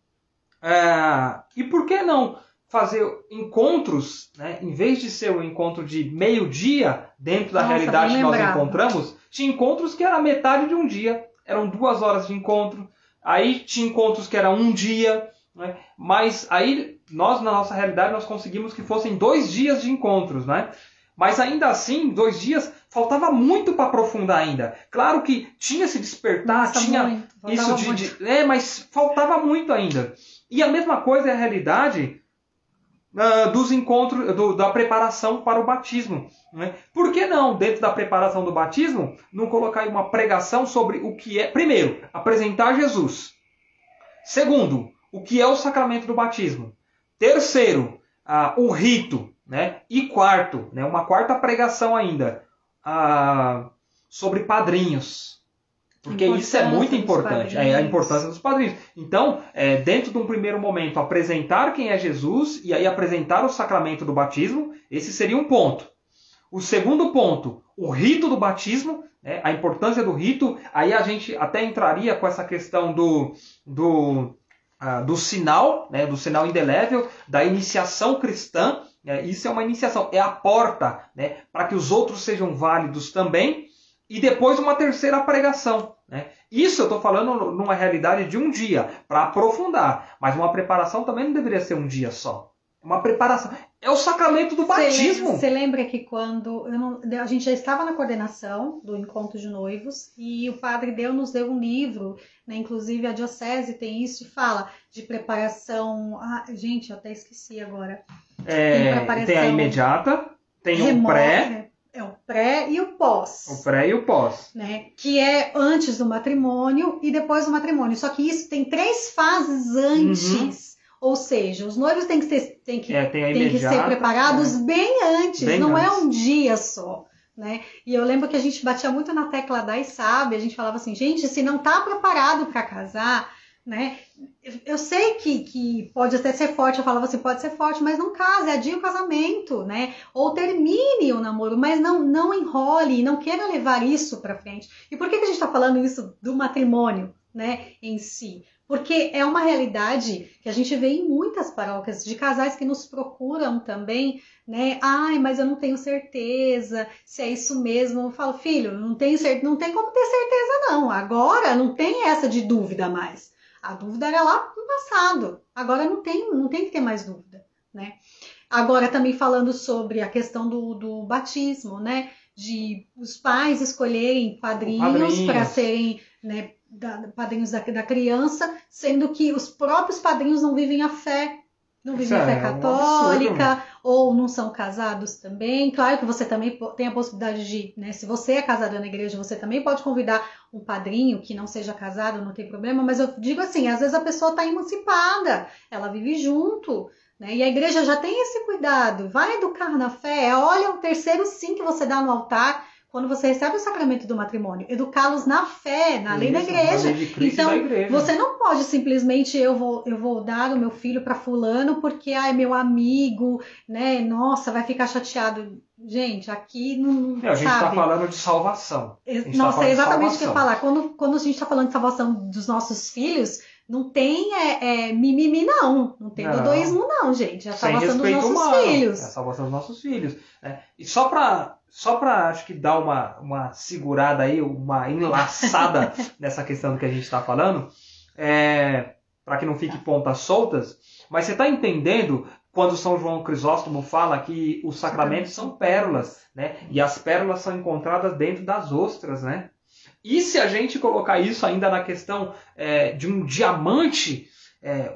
[SPEAKER 2] E por que não fazer encontros, né? Em vez de ser um encontro de meio-dia, dentro da realidade que nós encontramos, tinha encontros que era metade de um dia, eram 2 horas de encontro, aí tinha encontros que era um dia, né? Mas aí nós, na nossa realidade, nós conseguimos que fossem 2 dias de encontros, né? Mas ainda assim, 2 dias, faltava muito para aprofundar ainda. Claro que tinha se despertar,
[SPEAKER 1] Nossa,
[SPEAKER 2] tinha
[SPEAKER 1] muito,
[SPEAKER 2] isso mas faltava muito ainda. E a mesma coisa é a realidade dos encontros, da preparação para o batismo. Né? Por que não, dentro da preparação do batismo, não colocar uma pregação sobre o que é, primeiro, apresentar Jesus. Segundo, o que é o sacramento do batismo. Terceiro, o rito. Né? E quarto, né, uma quarta pregação ainda, sobre padrinhos. Porque isso é muito importante, a importância dos padrinhos. Então, dentro de um primeiro momento, apresentar quem é Jesus e aí apresentar o sacramento do batismo, esse seria um ponto. O segundo ponto, o rito do batismo, né, a importância do rito, aí a gente até entraria com essa questão do sinal, né, do sinal indelével, da iniciação cristã. Isso é uma iniciação, é a porta, né, para que os outros sejam válidos também. E depois uma terceira pregação. Né? Isso eu estou falando numa realidade de um dia, para aprofundar. Mas uma preparação também não deveria ser um dia só. Uma preparação. É o sacramento do batismo.
[SPEAKER 1] Você lembra que quando a gente já estava na coordenação do encontro de noivos e o padre nos deu um livro, né? Inclusive a diocese tem isso e fala de preparação. Gente, eu até esqueci agora.
[SPEAKER 2] Tem a imediata, tem o pré.
[SPEAKER 1] É o pré e o pós.
[SPEAKER 2] O pré e o pós.
[SPEAKER 1] Né? Que é antes do matrimônio e depois do matrimônio. Só que isso tem 3 fases antes. Uhum. Ou seja, os noivos têm que ser preparados bem antes. Não é um dia só. Né? E eu lembro que a gente batia muito na tecla da sabe. A gente falava assim, gente, se não está preparado para casar... Né? Eu sei que pode até ser forte, eu falava assim, pode ser forte, mas não case, adie o casamento, né? Ou termine o namoro, mas não enrole, não queira levar isso para frente. E por que a gente está falando isso do matrimônio, né, em si? Porque é uma realidade que a gente vê em muitas paróquias, de casais que nos procuram também, né? Ai, mas eu não tenho certeza se é isso mesmo. Eu falo, filho, não tem como ter certeza não, agora não tem essa de dúvida mais. A dúvida era lá no passado, agora não tem que ter mais dúvida, né? Agora também falando sobre a questão do batismo, né? De os pais escolherem padrinhos para serem, né, padrinhos da criança, sendo que os próprios padrinhos não vivem a fé. Não vivem a fé católica, ou não são casados também. Claro que você também tem a possibilidade de, né, se você é casado na igreja, você também pode convidar um padrinho que não seja casado, não tem problema. Mas eu digo assim, às vezes a pessoa está emancipada, ela vive junto, né, e a igreja já tem esse cuidado. Vai educar na fé, olha o terceiro sim que você dá no altar, quando você recebe o sacramento do matrimônio, educá-los na fé, na lei da igreja. Então, você não pode simplesmente, eu vou dar o meu filho para fulano porque é meu amigo, né? Nossa, vai ficar chateado. Gente, aqui não
[SPEAKER 2] a gente está falando de salvação.
[SPEAKER 1] Nossa, é exatamente o que eu ia falar. Quando a gente está falando de salvação dos nossos filhos, não tem mimimi, não. Não tem dodoísmo, não, gente. É a salvação dos nossos filhos.
[SPEAKER 2] É a salvação dos nossos filhos. Né? E só para acho que dar uma segurada aí, uma enlaçada nessa questão do que a gente está falando, para que não fique pontas soltas, mas você está entendendo quando São João Crisóstomo fala que os sacramentos são pérolas, né? E as pérolas são encontradas dentro das ostras, né? E se a gente colocar isso ainda na questão de um diamante,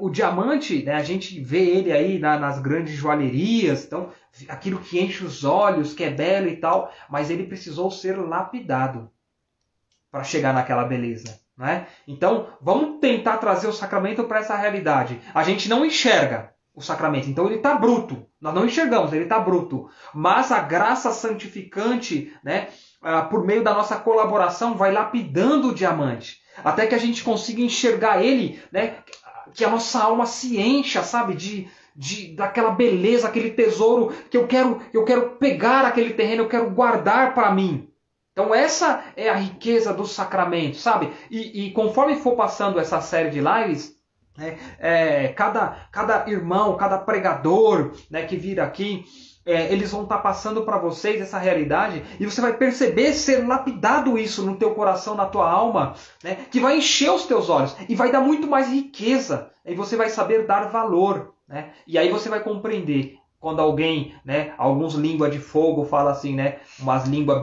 [SPEAKER 2] o diamante, né, a gente vê ele aí nas grandes joalherias, então, aquilo que enche os olhos, que é belo e tal, mas ele precisou ser lapidado para chegar naquela beleza. Né? Então, vamos tentar trazer o sacramento para essa realidade. A gente não enxerga o sacramento, então ele está bruto. Nós não enxergamos, ele está bruto. Mas a graça santificante, né, por meio da nossa colaboração, vai lapidando o diamante, até que a gente consiga enxergar ele, né, que a nossa alma se encha, sabe, daquela beleza, aquele tesouro que eu quero pegar aquele terreno, eu quero guardar para mim. Então essa é a riqueza do sacramento, sabe? E conforme for passando essa série de lives, cada irmão, cada pregador, né, que vir aqui, eles vão estar passando para vocês essa realidade e você vai perceber ser lapidado isso no teu coração, na tua alma, né, que vai encher os teus olhos e vai dar muito mais riqueza e você vai saber dar valor, né, e aí você vai compreender quando alguém, né, alguns línguas de fogo fala assim, né, umas línguas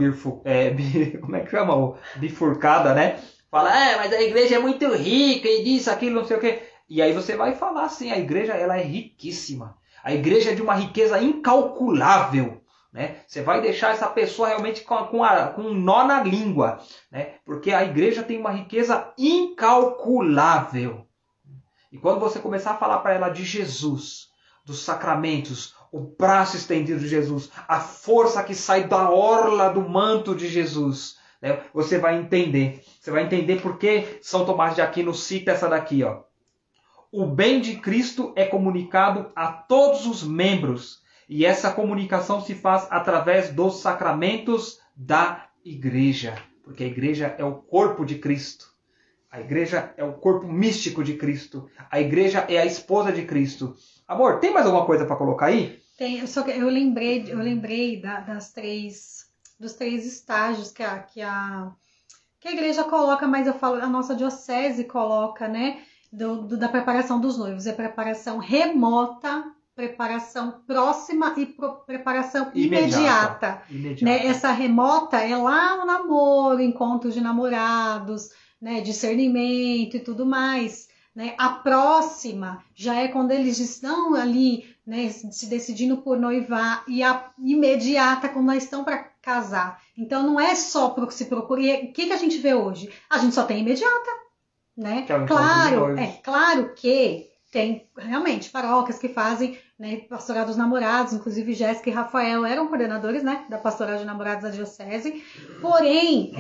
[SPEAKER 2] como é que chama? Bifurcada, né? Fala, mas a igreja é muito rica e disso, aquilo, não sei o quê. E aí você vai falar assim, a igreja ela é riquíssima. A igreja é de uma riqueza incalculável. Né? Você vai deixar essa pessoa realmente com um nó na língua. Né? Porque a igreja tem uma riqueza incalculável. E quando você começar a falar para ela de Jesus, dos sacramentos, o braço estendido de Jesus, a força que sai da orla do manto de Jesus, né? Você vai entender. Você vai entender por que São Tomás de Aquino cita essa daqui. Ó. O bem de Cristo é comunicado a todos os membros. E essa comunicação se faz através dos sacramentos da igreja. Porque a igreja é o corpo de Cristo. A igreja é o corpo místico de Cristo. A igreja é a esposa de Cristo. Amor, tem mais alguma coisa para colocar aí?
[SPEAKER 1] Tem, só que eu lembrei dos três estágios que a igreja coloca, mas eu falo, a nossa diocese coloca, né? Da preparação dos noivos. É preparação remota, preparação próxima e preparação imediata. Né? Essa remota é lá no namoro, encontros de namorados, né? Discernimento e tudo mais. Né? A próxima já é quando eles estão ali, né, se decidindo por noivar, e a imediata quando nós estão para casar. Então não é só para se procurar. E o que a gente vê hoje? A gente só tem imediata. Né? Claro que tem realmente paróquias que fazem, né, pastoral dos namorados, inclusive Jéssica e Rafael eram coordenadores, né, da pastoral de namorados da diocese, porém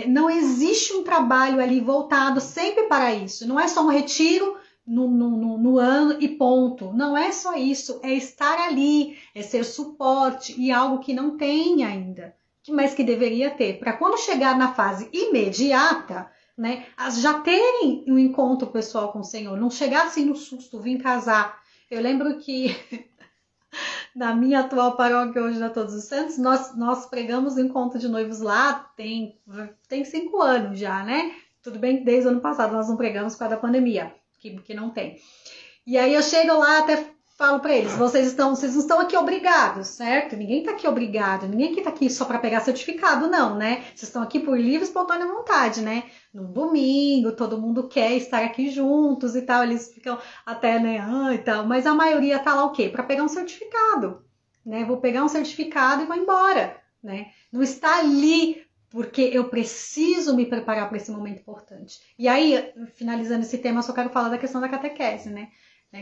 [SPEAKER 1] não existe um trabalho ali voltado sempre para isso, não é só um retiro no ano e ponto, não é só isso, é estar ali, é ser suporte e algo que não tem ainda, mas que deveria ter, para quando chegar na fase imediata, né, já terem um encontro pessoal com o Senhor, não chegar assim no susto, vim casar. Eu lembro que na minha atual paróquia hoje da Todos os Santos, nós pregamos o encontro de noivos lá, tem 5 anos já, né? Tudo bem que desde o ano passado nós não pregamos por causa da pandemia, que não tem. E aí eu chego lá, até falo para eles, vocês não estão aqui obrigados, certo? Ninguém tá aqui obrigado, ninguém aqui tá aqui só para pegar certificado, não, né? Vocês estão aqui por livre e espontânea vontade, né? No domingo, todo mundo quer estar aqui juntos e tal, eles ficam até, né, e tal, mas a maioria tá lá o quê? Para pegar um certificado, né? Vou pegar um certificado e vou embora, né? Não está ali porque eu preciso me preparar para esse momento importante. E aí, finalizando esse tema, eu só quero falar da questão da catequese, né?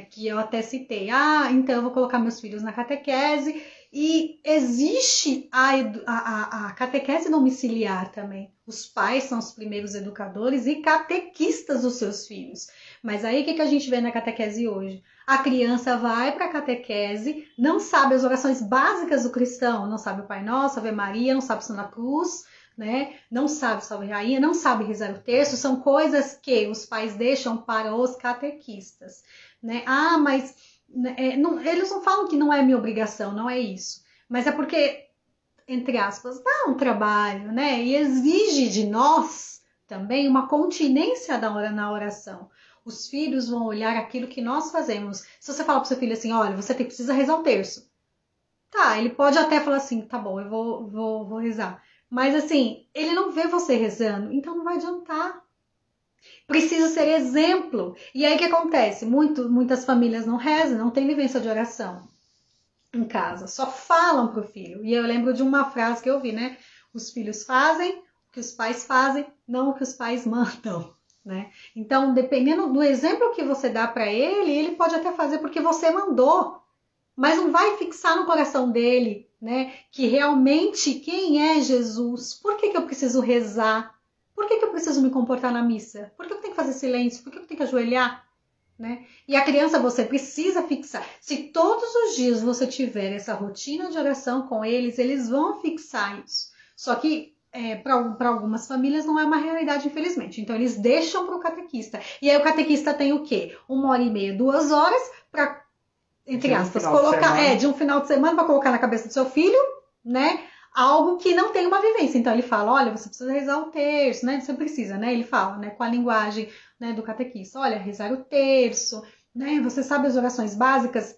[SPEAKER 1] Que eu até citei. Então eu vou colocar meus filhos na catequese. E existe a catequese domiciliar também. Os pais são os primeiros educadores e catequistas dos seus filhos. Mas aí o que a gente vê na catequese hoje? A criança vai para a catequese, não sabe as orações básicas do cristão, não sabe o Pai Nosso, Ave Maria, não sabe o Santa Cruz, né? Não sabe Salve Rainha, não sabe rezar o terço, são coisas que os pais deixam para os catequistas. Né? Mas eles não falam que não é minha obrigação, não é isso. Mas é porque, entre aspas, dá um trabalho, né? E exige de nós também uma continência na oração. Os filhos vão olhar aquilo que nós fazemos. Se você falar para o seu filho assim, olha, você precisa rezar o terço. Tá, ele pode até falar assim, tá bom, eu vou rezar. Mas assim, ele não vê você rezando, então não vai adiantar. Precisa ser exemplo. E aí o que acontece? Muitas famílias não rezam, não tem vivência de oração em casa, só falam pro filho. E eu lembro de uma frase que eu vi, né? Os filhos fazem o que os pais fazem, não o que os pais mandam, né? Então, dependendo do exemplo que você dá para ele pode até fazer porque você mandou, mas não vai fixar no coração dele, né? Que realmente quem é Jesus? Por que eu preciso rezar? Por que eu preciso me comportar na missa? Por que eu tenho que fazer silêncio? Por que eu tenho que ajoelhar? Né? E a criança você precisa fixar. Se todos os dias você tiver essa rotina de oração com eles, eles vão fixar isso. Só que para algumas famílias não é uma realidade, infelizmente. Então eles deixam para o catequista. E aí o catequista tem o quê? 1h30, 2 horas para, entre aspas, colocar de um final de semana para colocar na cabeça do seu filho, né? Algo que não tem uma vivência. Então ele fala, olha, você precisa rezar o terço, né? Você precisa, né? Ele fala, né? Com a linguagem, né, do catequista. Olha, rezar o terço, né? Você sabe as orações básicas?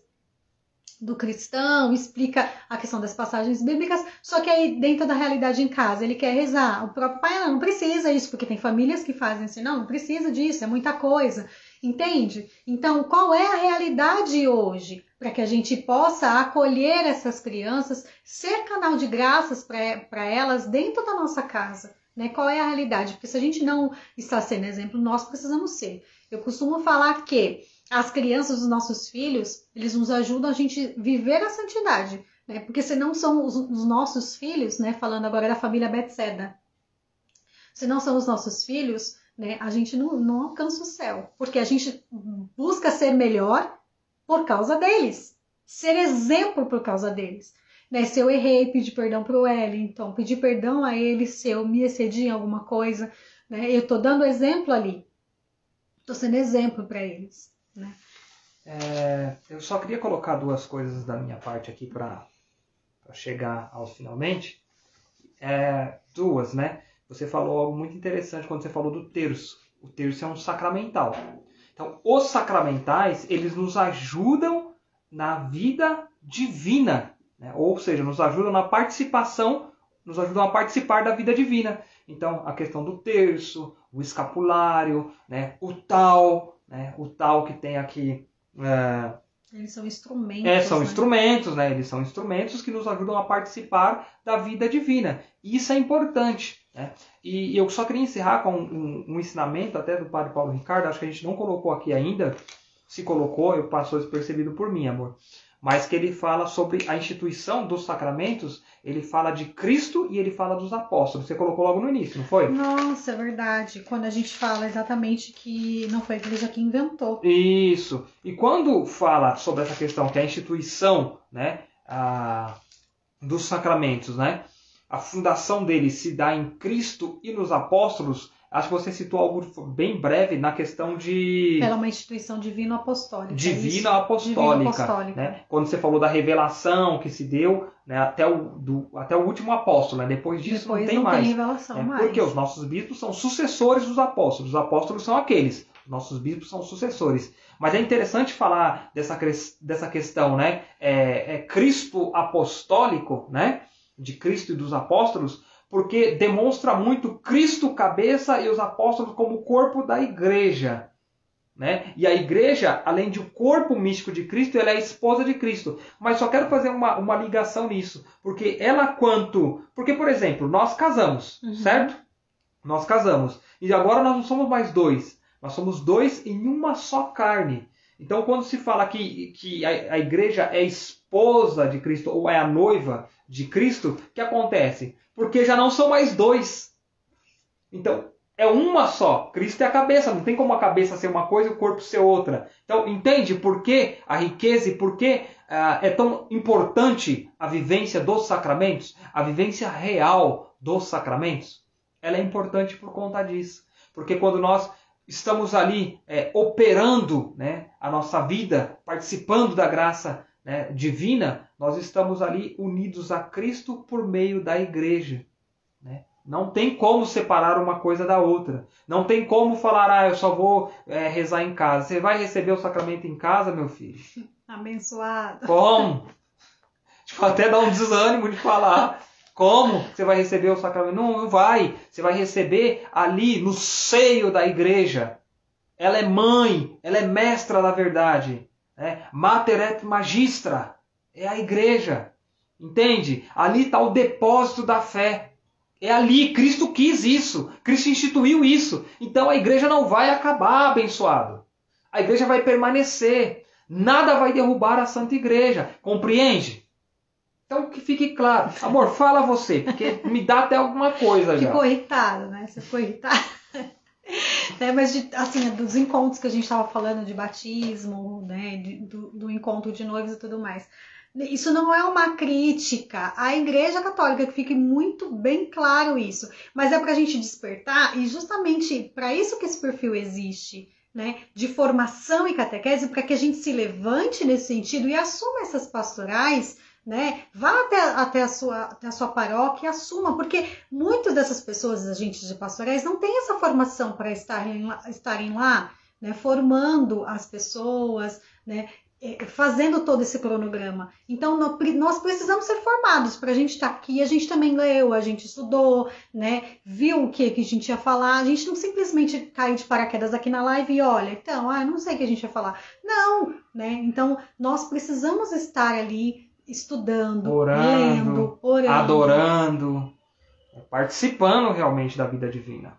[SPEAKER 1] do cristão, explica a questão das passagens bíblicas, só que aí dentro da realidade em casa, ele quer rezar. O próprio pai não precisa isso, porque tem famílias que fazem assim, não precisa disso, é muita coisa, entende? Então, qual é a realidade hoje? Para que a gente possa acolher essas crianças, ser canal de graças para elas dentro da nossa casa, né? Qual é a realidade? Porque se a gente não está sendo exemplo, nós precisamos ser. Eu costumo falar que as crianças dos nossos filhos, eles nos ajudam a gente viver a santidade, né? Porque se não são os nossos filhos, né? Falando agora da família Betseda, se não são os nossos filhos, né? A gente não alcança o céu, porque a gente busca ser melhor por causa deles, ser exemplo por causa deles. Né? Se eu errei, pedir perdão para o Wellington, pedir perdão a ele se eu me excedi em alguma coisa, né? Eu estou dando exemplo ali, estou sendo exemplo para eles. Né?
[SPEAKER 2] Eu só queria colocar duas coisas da minha parte aqui para chegar aos finalmente. Duas, né? Você falou algo muito interessante quando você falou do terço. O terço é um sacramental. Então, os sacramentais, eles nos ajudam na vida divina, né? Ou seja, nos ajudam na participação, nos ajudam a participar da vida divina. Então, a questão do terço, o escapulário, né? O tal que tem aqui...
[SPEAKER 1] Eles são instrumentos.
[SPEAKER 2] São instrumentos, né? Eles são instrumentos que nos ajudam a participar da vida divina. E isso é importante, né? E eu só queria encerrar com um ensinamento até do Padre Paulo Ricardo. Acho que a gente não colocou aqui ainda. Se colocou, passou despercebido por mim, amor. Mas que ele fala sobre a instituição dos sacramentos. Ele fala de Cristo e ele fala dos apóstolos. Você colocou logo no início, não foi?
[SPEAKER 1] Nossa, é verdade. Quando a gente fala exatamente que não foi a igreja que inventou.
[SPEAKER 2] Isso. E quando fala sobre essa questão, que é a instituição, né, dos sacramentos, né, a fundação deles se dá em Cristo e nos apóstolos, acho que você citou algo bem breve na questão de...
[SPEAKER 1] Pela uma instituição divino-apostólica.
[SPEAKER 2] Divino-apostólica. Né? Quando você falou da revelação que se deu, né, até o último apóstolo. Né? Depois disso não tem mais.
[SPEAKER 1] Tem revelação mais.
[SPEAKER 2] Porque os nossos bispos são sucessores dos apóstolos. Os apóstolos são aqueles. Os nossos bispos são sucessores. Mas é interessante falar dessa questão, né? Cristo apostólico, né? De Cristo e dos apóstolos, porque demonstra muito Cristo cabeça e os apóstolos como corpo da igreja. Né? E a igreja, além de o corpo místico de Cristo, ela é a esposa de Cristo. Mas só quero fazer uma ligação nisso. Porque Porque, por exemplo, nós casamos, certo? Nós casamos. E agora nós não somos mais dois. Nós somos dois em uma só carne. Então, quando se fala que a igreja é esposa de Cristo, ou é a noiva de Cristo, o que acontece? Porque já não são mais dois. Então, é uma só. Cristo é a cabeça. Não tem como a cabeça ser uma coisa e o corpo ser outra. Então, entende por que a riqueza e por que é tão importante a vivência dos sacramentos? A vivência real dos sacramentos? Ela é importante por conta disso. Porque quando nós estamos ali operando, né, a nossa vida, participando da graça, né, divina, nós estamos ali unidos a Cristo por meio da igreja. Né? Não tem como separar uma coisa da outra. Não tem como falar, eu só vou rezar em casa. Você vai receber o sacramento em casa, meu filho?
[SPEAKER 1] Abençoado.
[SPEAKER 2] Como? Tipo, até dá um desânimo de falar. Como você vai receber o sacramento? Não vai. Você vai receber ali no seio da igreja. Ela é mãe, ela é mestra da verdade. Mater et magistra. É a igreja. Entende? Ali está o depósito da fé. É ali. Cristo quis isso. Cristo instituiu isso. Então a igreja não vai acabar, abençoado. A igreja vai permanecer. Nada vai derrubar a Santa Igreja. Compreende? Então, que fique claro. Amor, fala você, porque me dá até alguma coisa já.
[SPEAKER 1] Ficou irritado, né? Você ficou irritado. Mas, assim, dos encontros que a gente estava falando de batismo, né? Do encontro de noivos e tudo mais. Isso não é uma crítica à Igreja Católica, que fique muito bem claro isso. Mas é para a gente despertar, e justamente para isso que esse perfil existe, né? De formação e catequese, para que a gente se levante nesse sentido e assuma essas pastorais, né? Vá até a sua paróquia e assuma, porque muitas dessas pessoas, agentes de pastorais, não têm essa formação para estarem lá, né? Formando as pessoas, né? fazendo todo esse cronograma. Então, nós precisamos ser formados. Para a gente estar aqui, a gente também leu, a gente estudou, né? Viu o que a gente ia falar. A gente não simplesmente cai de paraquedas aqui na live e olha, então, não sei o que a gente vai falar. Não, né? Então, nós precisamos estar ali estudando, lendo, orando,
[SPEAKER 2] adorando, participando realmente da vida divina.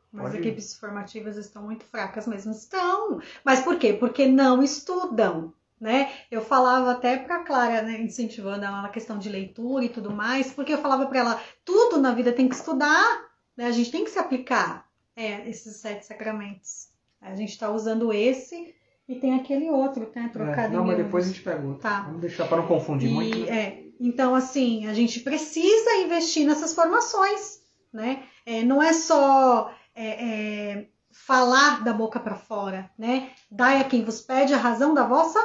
[SPEAKER 1] Mas as equipes formativas estão muito fracas mesmo. Estão. Mas por quê? Porque não estudam, né? Eu falava até para a Clara, né, incentivando ela na questão de leitura e tudo mais, porque eu falava para ela, tudo na vida tem que estudar, né? A gente tem que se aplicar esses 7 sacramentos. A gente está usando esse e tem aquele outro, né? Trocado em
[SPEAKER 2] mas depois a gente pega outro.
[SPEAKER 1] Tá.
[SPEAKER 2] Vamos deixar para não confundir muito. Né?
[SPEAKER 1] Então, assim, a gente precisa investir nessas formações, né? Não é só... falar da boca para fora, né? Dai a quem vos pede a razão da vossa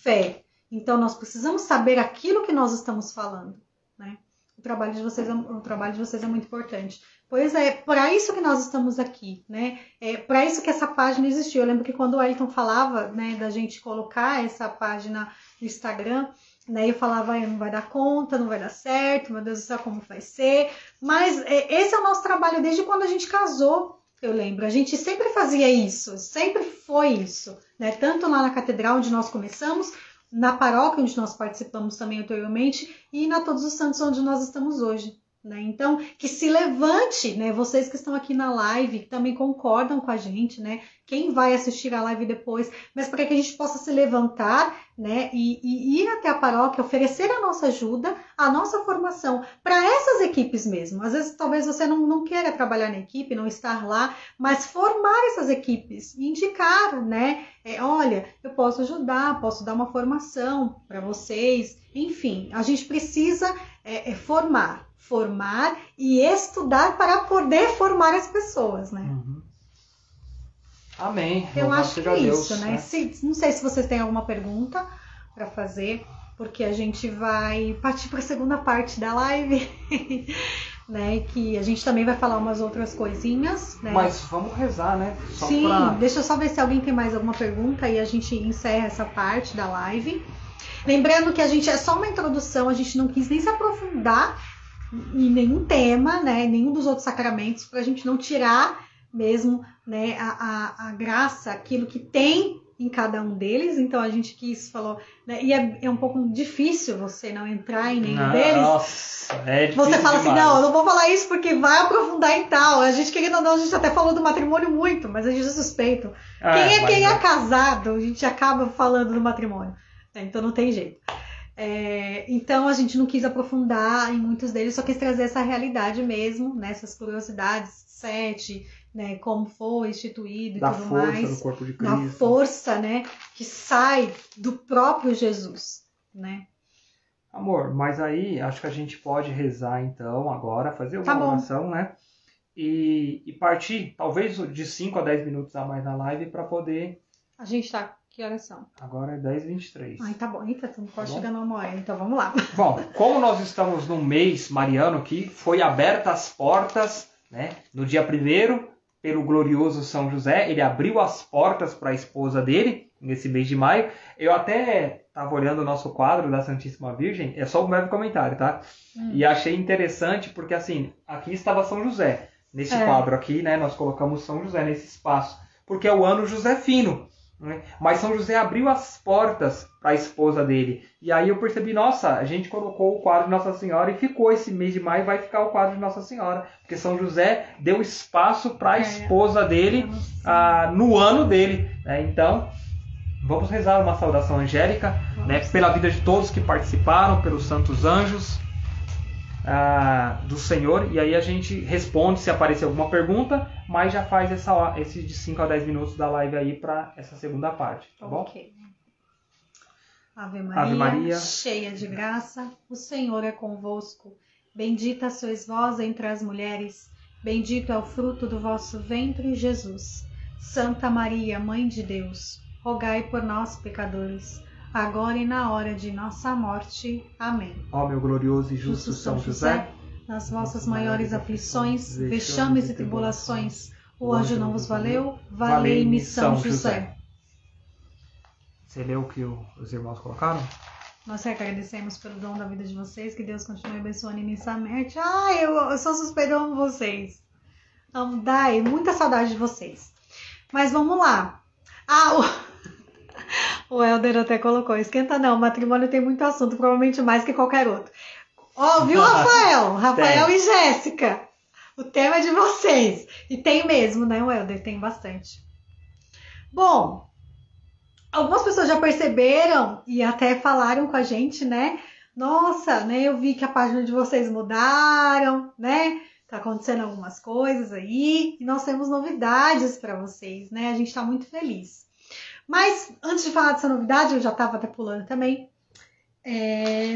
[SPEAKER 1] fé. Então, nós precisamos saber aquilo que nós estamos falando, né? O trabalho de vocês é muito importante. Pois para isso que nós estamos aqui, né? Para isso que essa página existiu. Eu lembro que quando o Ayrton falava, né, da gente colocar essa página no Instagram, né, eu falava, não vai dar conta, não vai dar certo, meu Deus do céu, como vai ser? Mas esse é o nosso trabalho desde quando a gente casou, eu lembro. A gente sempre fazia isso, sempre foi isso, né? Tanto lá na catedral, onde nós começamos, na paróquia, onde nós participamos também anteriormente, e na Todos os Santos, onde nós estamos hoje. Né? Então, que se levante, né? Vocês que estão aqui na live, que também concordam com a gente, né? Quem vai assistir a live depois, mas para que a gente possa se levantar, né? E ir até a paróquia, oferecer a nossa ajuda, a nossa formação para essas equipes mesmo. Às vezes, talvez você não queira trabalhar na equipe, não estar lá, mas formar essas equipes, indicar, né? Olha, eu posso ajudar, posso dar uma formação para vocês, enfim, a gente precisa formar e estudar para poder formar as pessoas, né?
[SPEAKER 2] Uhum. Amém.
[SPEAKER 1] Eu acho que é isso, né? Não sei se vocês têm alguma pergunta para fazer, porque a gente vai partir para a segunda parte da live, né? Que a gente também vai falar umas outras coisinhas, né?
[SPEAKER 2] Mas vamos rezar, né?
[SPEAKER 1] Sim, deixa eu só ver se alguém tem mais alguma pergunta e a gente encerra essa parte da live. Lembrando que a gente é só uma introdução, a gente não quis nem se aprofundar em nenhum tema, né, nenhum dos outros sacramentos, para a gente não tirar mesmo, né, a graça, aquilo que tem em cada um deles. Então a gente falou, né, e é um pouco difícil você não entrar em nenhum deles.
[SPEAKER 2] Nossa, é difícil.
[SPEAKER 1] Você fala
[SPEAKER 2] demais.
[SPEAKER 1] assim, não, eu não vou falar isso porque vai aprofundar em tal. A gente, querendo ou não, a gente até falou do matrimônio muito, mas a gente é suspeito. Quem é casado, a gente acaba falando do matrimônio. Então não tem jeito. Então a gente não quis aprofundar em muitos deles, só quis trazer essa realidade mesmo, né, essas curiosidades, 7, né, como foi instituído e
[SPEAKER 2] da
[SPEAKER 1] tudo
[SPEAKER 2] força
[SPEAKER 1] mais.
[SPEAKER 2] do corpo de Cristo.
[SPEAKER 1] Da força, né, que sai do próprio Jesus, né.
[SPEAKER 2] Amor, mas aí acho que a gente pode rezar então agora, fazer uma oração, né, e partir talvez de 5 a 10 minutos a mais na live para poder...
[SPEAKER 1] A gente tá... Que horas são?
[SPEAKER 2] Agora é 10h23.
[SPEAKER 1] Ai, tá bom. Eita, tu não pode chegar numa hora, então vamos lá.
[SPEAKER 2] Bom, como nós estamos no mês mariano que foi aberta as portas, né? No dia 1º, pelo glorioso São José, ele abriu as portas para a esposa dele, nesse mês de maio. Eu até estava olhando o nosso quadro da Santíssima Virgem, é só um breve comentário, tá? E achei interessante porque, assim, aqui estava São José. Nesse quadro aqui, né? Nós colocamos São José nesse espaço, porque é o ano josefino. Mas São José abriu as portas para a esposa dele. E aí eu percebi, nossa, a gente colocou o quadro de Nossa Senhora e ficou esse mês de maio, vai ficar o quadro de Nossa Senhora. Porque São José deu espaço para a esposa dele no ano dele. Então, vamos rezar uma saudação angélica, né, pela vida de todos que participaram, pelos santos anjos do Senhor. E aí a gente responde se aparecer alguma pergunta, mas já faz esse de 5 a 10 minutos da live aí para essa segunda parte, tá bom?
[SPEAKER 1] Ok. Ave Maria, cheia de graça, o Senhor é convosco. Bendita sois vós entre as mulheres, bendito é o fruto do vosso ventre, Jesus. Santa Maria, Mãe de Deus, rogai por nós, pecadores, agora e na hora de nossa morte. Amém.
[SPEAKER 2] Ó meu glorioso e justo São José,
[SPEAKER 1] nas vossas maiores aflições, vexames e tribulações, o anjo não vos valeu, valei-me São José.
[SPEAKER 2] Você leu o que os irmãos colocaram?
[SPEAKER 1] Nós agradecemos pelo dom da vida de vocês, que Deus continue abençoando imensamente. Eu sou suspeita, eu amo vocês. Amo, dai, muita saudade de vocês. Mas vamos lá. O Helder até colocou, esquenta não, matrimônio tem muito assunto, provavelmente mais que qualquer outro. Viu, Rafael? Rafael e Jéssica. O tema é de vocês. E tem mesmo, né, o Helder? Tem bastante. Bom, algumas pessoas já perceberam e até falaram com a gente, né? Nossa, né? Eu vi que a página de vocês mudaram, né? Tá acontecendo algumas coisas aí e nós temos novidades para vocês, né? A gente tá muito feliz. Mas antes de falar dessa novidade, eu já tava até pulando também.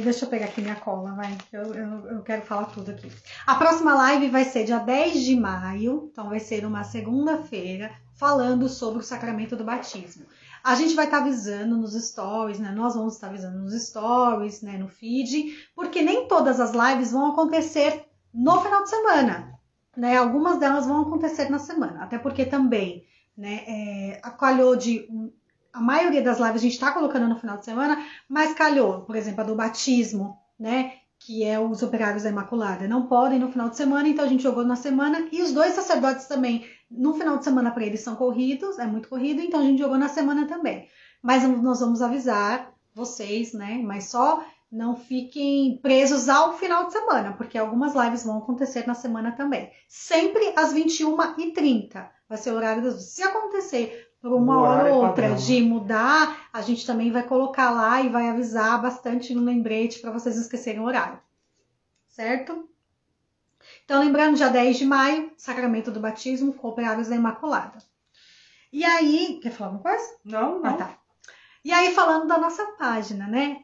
[SPEAKER 1] Deixa eu pegar aqui minha cola, vai. Eu quero falar tudo aqui. A próxima live vai ser dia 10 de maio, então vai ser uma segunda-feira, falando sobre o sacramento do batismo. A gente vai estar avisando nos stories, né? Nós vamos estar avisando nos stories, né? No feed, porque nem todas as lives vão acontecer no final de semana, né? Algumas delas vão acontecer na semana, até porque também, né? Calhou de... A maioria das lives a gente está colocando no final de semana, mas calhou, por exemplo, a do batismo, né? Que é os operários da Imaculada. Não podem no final de semana, então a gente jogou na semana. E os dois sacerdotes também, no final de semana para eles são corridos, é muito corrido, então a gente jogou na semana também. Mas nós vamos avisar vocês, né? Mas só não fiquem presos ao final de semana, porque algumas lives vão acontecer na semana também. Sempre às 21h30 vai ser o horário das... Se acontecer por uma hora ou outra de mudar, a gente também vai colocar lá e vai avisar bastante no lembrete para vocês não esquecerem o horário. Certo? Então, lembrando, dia 10 de maio, sacramento do batismo com operários da Imaculada. E aí, quer falar alguma coisa?
[SPEAKER 2] Não.
[SPEAKER 1] Tá. E aí, falando da nossa página, né?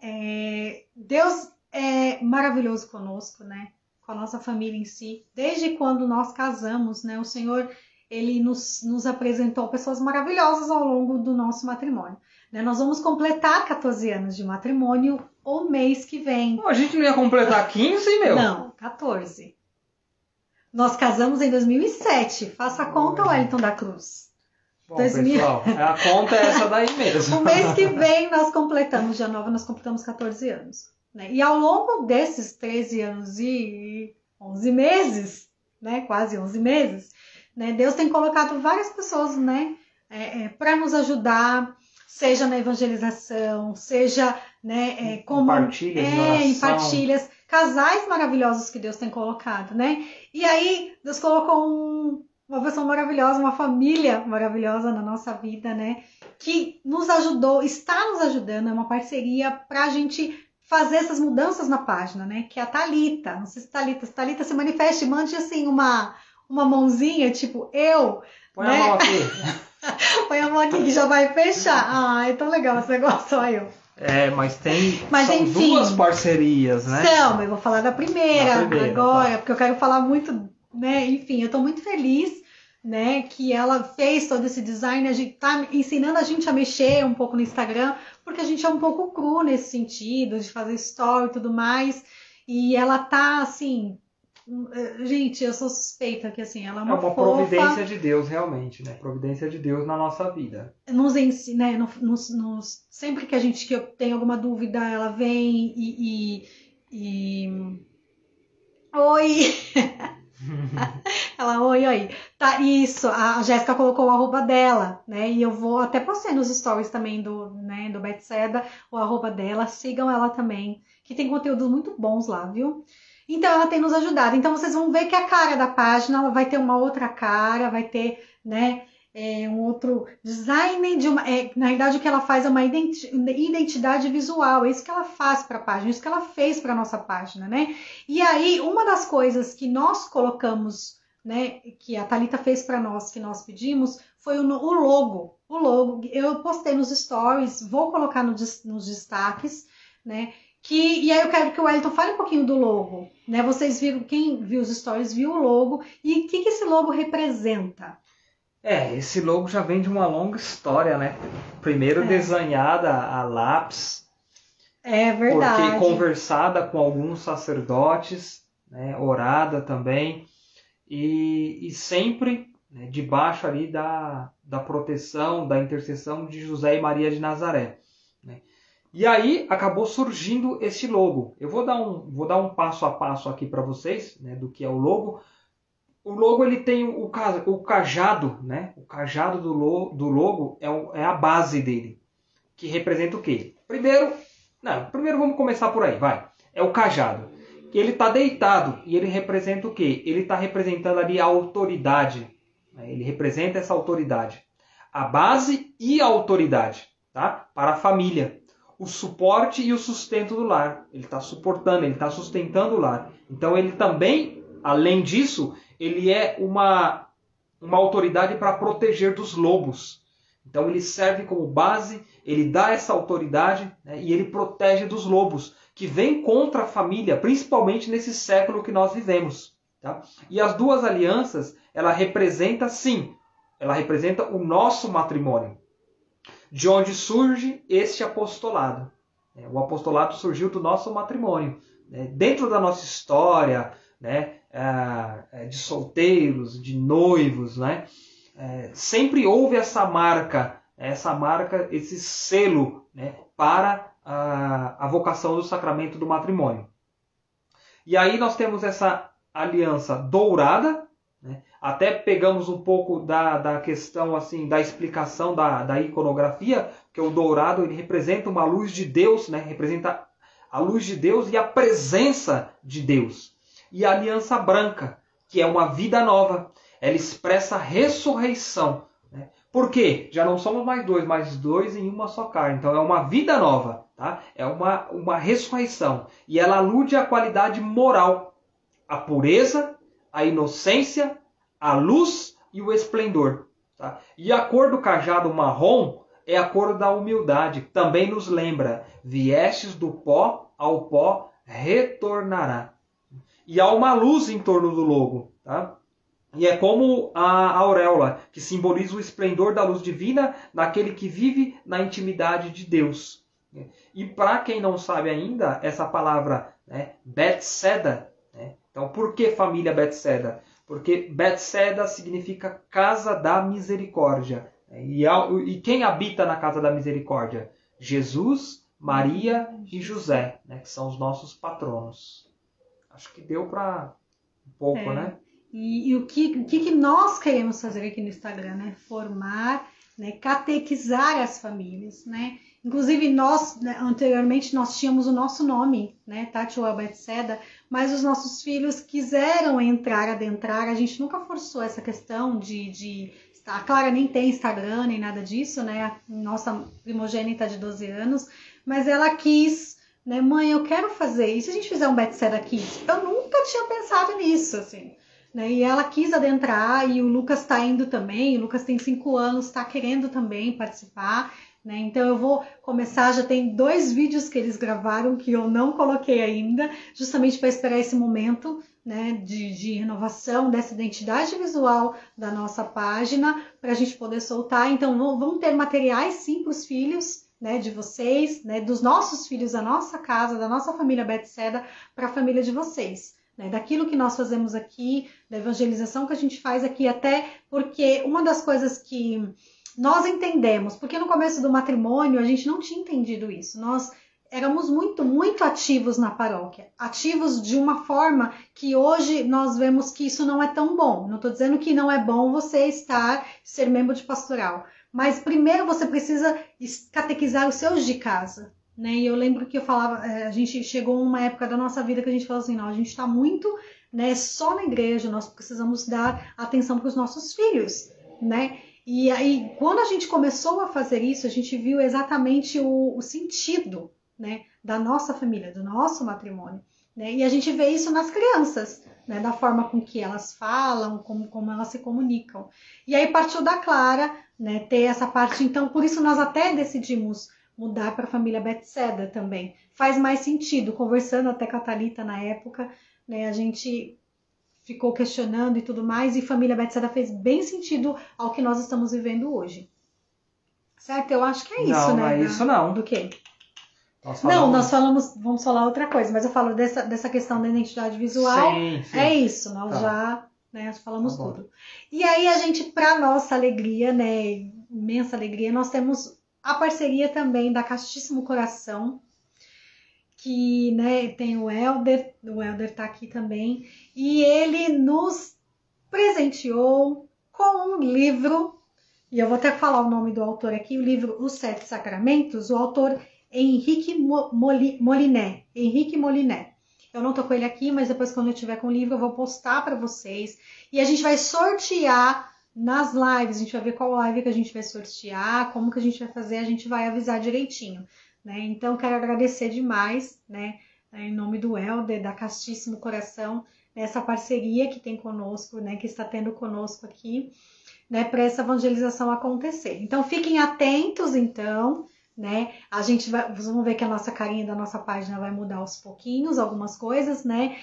[SPEAKER 1] Deus é maravilhoso conosco, né? Com a nossa família em si. Desde quando nós casamos, né? O Senhor... Ele nos apresentou pessoas maravilhosas ao longo do nosso matrimônio. Né? Nós vamos completar 14 anos de matrimônio o mês que vem.
[SPEAKER 2] A gente não ia completar 15, meu?
[SPEAKER 1] Não, 14. Nós casamos em 2007. Faça a conta, Wellington da Cruz.
[SPEAKER 2] Bom, pessoal, a conta é essa daí mesmo.
[SPEAKER 1] O mês que vem nós completamos, dia 9, nós completamos 14 anos. Né? E ao longo desses 13 anos e 11 meses, né? Quase 11 meses, né? Deus tem colocado várias pessoas, né, para nos ajudar, seja na evangelização, seja, né, como em partilhas, casais maravilhosos que Deus tem colocado, né? E aí Deus colocou uma pessoa maravilhosa, uma família maravilhosa na nossa vida, né? Que nos ajudou, está nos ajudando, é uma parceria para a gente fazer essas mudanças na página, né? Que é a Thalita. Não sei se Thalita se manifeste, mande assim uma mãozinha, tipo, eu.
[SPEAKER 2] Põe a mão aqui.
[SPEAKER 1] Põe a mão aqui que já vai fechar. É tão legal esse negócio, só eu.
[SPEAKER 2] Mas são
[SPEAKER 1] enfim,
[SPEAKER 2] duas parcerias, né?
[SPEAKER 1] Eu vou falar da primeira agora, tá. Porque eu quero falar muito, né? Enfim, eu tô muito feliz, né? Que ela fez todo esse design, a gente tá ensinando a gente a mexer um pouco no Instagram, porque a gente é um pouco cru nesse sentido, de fazer story e tudo mais. E ela tá, assim... Gente, eu sou suspeita que assim, ela é uma fofa,
[SPEAKER 2] providência de Deus, realmente, né? Providência de Deus na nossa vida.
[SPEAKER 1] Nos ensina, né? Sempre que eu tenho alguma dúvida, ela vem Oi! Ela, oi. Tá, isso, a Jéssica colocou o arroba dela, né? E eu vou até postei nos stories também do Bethesda, o arroba dela. Sigam ela também, que tem conteúdos muito bons lá, viu? Então, ela tem nos ajudado. Então, vocês vão ver que a cara da página ela vai ter uma outra cara, vai ter, né, um outro design de uma... na realidade, o que ela faz é uma identidade visual. É isso que ela faz para a página, isso que ela fez para a nossa página, né? E aí, uma das coisas que nós colocamos, né, que a Thalita fez para nós, que nós pedimos, foi o logo. O logo, eu postei nos stories, vou colocar nos destaques, né? E aí eu quero que o Wellington fale um pouquinho do logo, né? Vocês viram, quem viu os stories viu o logo, e o que esse logo representa?
[SPEAKER 2] Esse logo já vem de uma longa história, né? Primeiro desenhada a lápis.
[SPEAKER 1] É verdade.
[SPEAKER 2] Porque conversada com alguns sacerdotes, né? Orada também, e sempre, né, debaixo ali da proteção, da intercessão de José e Maria de Nazaré. E aí acabou surgindo esse logo. Eu vou dar um passo a passo aqui para vocês, né, do que é o logo. O logo ele tem o cajado, né? O cajado do logo é a base dele, que representa o quê? Primeiro vamos começar por aí, vai. É o cajado. Ele está deitado e ele representa o quê? Ele está representando ali a autoridade. Ele representa essa autoridade. A base e a autoridade, tá? Para a família. O suporte e o sustento do lar. Ele está suportando, ele está sustentando o lar. Então ele também, além disso, ele é uma autoridade para proteger dos lobos. Então ele serve como base, ele dá essa autoridade, né, e ele protege dos lobos, que vêm contra a família, principalmente nesse século que nós vivemos. Tá? E as duas alianças, ela representa o nosso matrimônio. De onde surge este apostolado. O apostolado surgiu do nosso matrimônio. Dentro da nossa história, né, de solteiros, de noivos, né, sempre houve essa marca, esse selo, né, para a vocação do sacramento do matrimônio. E aí nós temos essa aliança dourada, né, até pegamos um pouco da questão assim, da explicação da iconografia, que o dourado ele representa uma luz de Deus, né, representa a luz de Deus e a presença de Deus. E a aliança branca, que é uma vida nova. Ela expressa a ressurreição. Né? Por quê? Já não somos mais dois, mas dois em uma só carne. Então é uma vida nova. Tá? É uma ressurreição. E ela alude à qualidade moral. A pureza, a inocência, a luz e o esplendor. Tá? E a cor do cajado marrom é a cor da humildade. Também nos lembra, viestes do pó, ao pó retornará. E há uma luz em torno do logo. Tá? E é como a auréola, que simboliza o esplendor da luz divina naquele que vive na intimidade de Deus. E para quem não sabe ainda, essa palavra, né, Bethesda, né? Então por que família Bethesda? Porque Bethesda significa casa da misericórdia. E quem habita na casa da misericórdia? Jesus, Maria e José, né, que são os nossos patronos. Acho que deu para um pouco, né?
[SPEAKER 1] E o que nós queremos fazer aqui no Instagram, né? Formar, né? Catequizar as famílias, né? Inclusive nós, né, anteriormente, nós tínhamos o nosso nome, né? Tatiwa Bethesda, mas os nossos filhos quiseram adentrar. A gente nunca forçou essa questão de a Clara nem tem Instagram, nem nada disso, né? A nossa primogênita de 12 anos, mas ela quis, né? Mãe, eu quero fazer. E se a gente fizer um Bethesda Kids? Eu nunca tinha pensado nisso, assim. Né? E ela quis adentrar, e o Lucas está indo também. O Lucas tem 5 anos, está querendo também participar. Né? Então eu vou começar, já tem 2 vídeos que eles gravaram que eu não coloquei ainda, justamente para esperar esse momento, né, de renovação dessa identidade visual da nossa página, para a gente poder soltar. Então vamos ter materiais sim para os filhos, né, de vocês, né, dos nossos filhos, da nossa casa, da nossa família Bethesda, para a família de vocês. Né, daquilo que nós fazemos aqui, da evangelização que a gente faz aqui, até porque uma das coisas que nós entendemos, porque no começo do matrimônio a gente não tinha entendido isso, nós éramos muito, muito ativos na paróquia, ativos de uma forma que hoje nós vemos que isso não é tão bom. Não estou dizendo que não é bom você ser membro de pastoral, mas primeiro você precisa catequizar os seus de casa. Né? E eu lembro que eu falava, a gente chegou uma época da nossa vida que a gente falou assim, não, a gente está muito, né, só na igreja, nós precisamos dar atenção para os nossos filhos, né? E aí, quando a gente começou a fazer isso, a gente viu exatamente o sentido, né, da nossa família, do nosso matrimônio. Né? E a gente vê isso nas crianças, né, da forma com que elas falam, como elas se comunicam. E aí partiu da Clara, né, ter essa parte. Então, por isso nós até decidimos mudar para a família Bethesda também. Faz mais sentido, conversando até com a Thalita na época, né, a gente ficou questionando e tudo mais, e família Bethesda fez bem sentido ao que nós estamos vivendo hoje. Certo? Eu acho que é isso,
[SPEAKER 2] não,
[SPEAKER 1] né?
[SPEAKER 2] Não, é isso não.
[SPEAKER 1] Do quê?
[SPEAKER 2] Nós
[SPEAKER 1] vamos falar outra coisa, mas eu falo dessa questão da identidade visual.
[SPEAKER 2] Sim.
[SPEAKER 1] É isso, nós já, né, falamos tudo. E aí a gente, para nossa alegria, né, imensa alegria, nós temos a parceria também da Castíssimo Coração, que, né, tem o Helder tá aqui também, e ele nos presenteou com um livro, e eu vou até falar o nome do autor aqui, o livro Os Sete Sacramentos, o autor Henrique Moliné. Eu não tô com ele aqui, mas depois quando eu tiver com o livro eu vou postar para vocês, e a gente vai sortear nas lives, a gente vai ver qual live que a gente vai sortear, como que a gente vai fazer, a gente vai avisar direitinho, né? Então quero agradecer demais, né, em nome do Helder, da Castíssimo Coração, essa parceria que tem conosco, né, que está tendo conosco aqui, né, para essa evangelização acontecer. Então fiquem atentos, então, né? A gente vai, vocês vão ver que a nossa carinha da nossa página vai mudar aos pouquinhos, algumas coisas, né?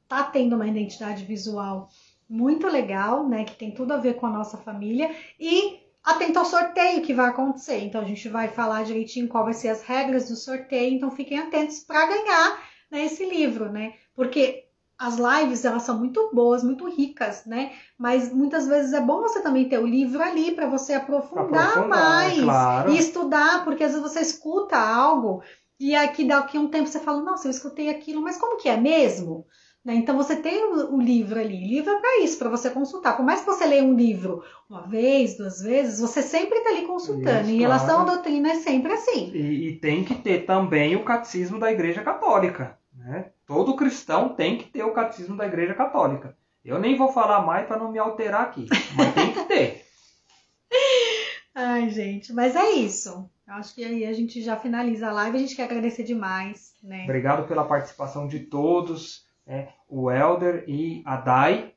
[SPEAKER 1] Tá tendo uma identidade visual muito legal, né, que tem tudo a ver com a nossa família, e atento ao sorteio que vai acontecer. Então a gente vai falar direitinho qual vai ser as regras do sorteio, então fiquem atentos para ganhar, né, esse livro, né? Porque as lives, elas são muito boas, muito ricas, né? Mas muitas vezes é bom você também ter o livro ali para você aprofundar mais,
[SPEAKER 2] claro,
[SPEAKER 1] e estudar, porque às vezes você escuta algo e aqui daqui a um tempo você fala, nossa, eu escutei aquilo, mas como que é mesmo? Né? Então você tem o livro ali, o livro é para isso, para você consultar. Por mais que você leia um livro uma vez, duas vezes, você sempre está ali consultando. Isso, em relação à doutrina é sempre assim.
[SPEAKER 2] E tem que ter também o catecismo da Igreja Católica, né? Todo cristão tem que ter o catecismo da Igreja Católica. Eu nem vou falar mais para não me alterar aqui, mas tem que ter.
[SPEAKER 1] Ai, gente, mas é isso. Eu acho que aí a gente já finaliza a live. A gente quer agradecer demais, né?
[SPEAKER 2] Obrigado pela participação de todos. O Helder e a Dai,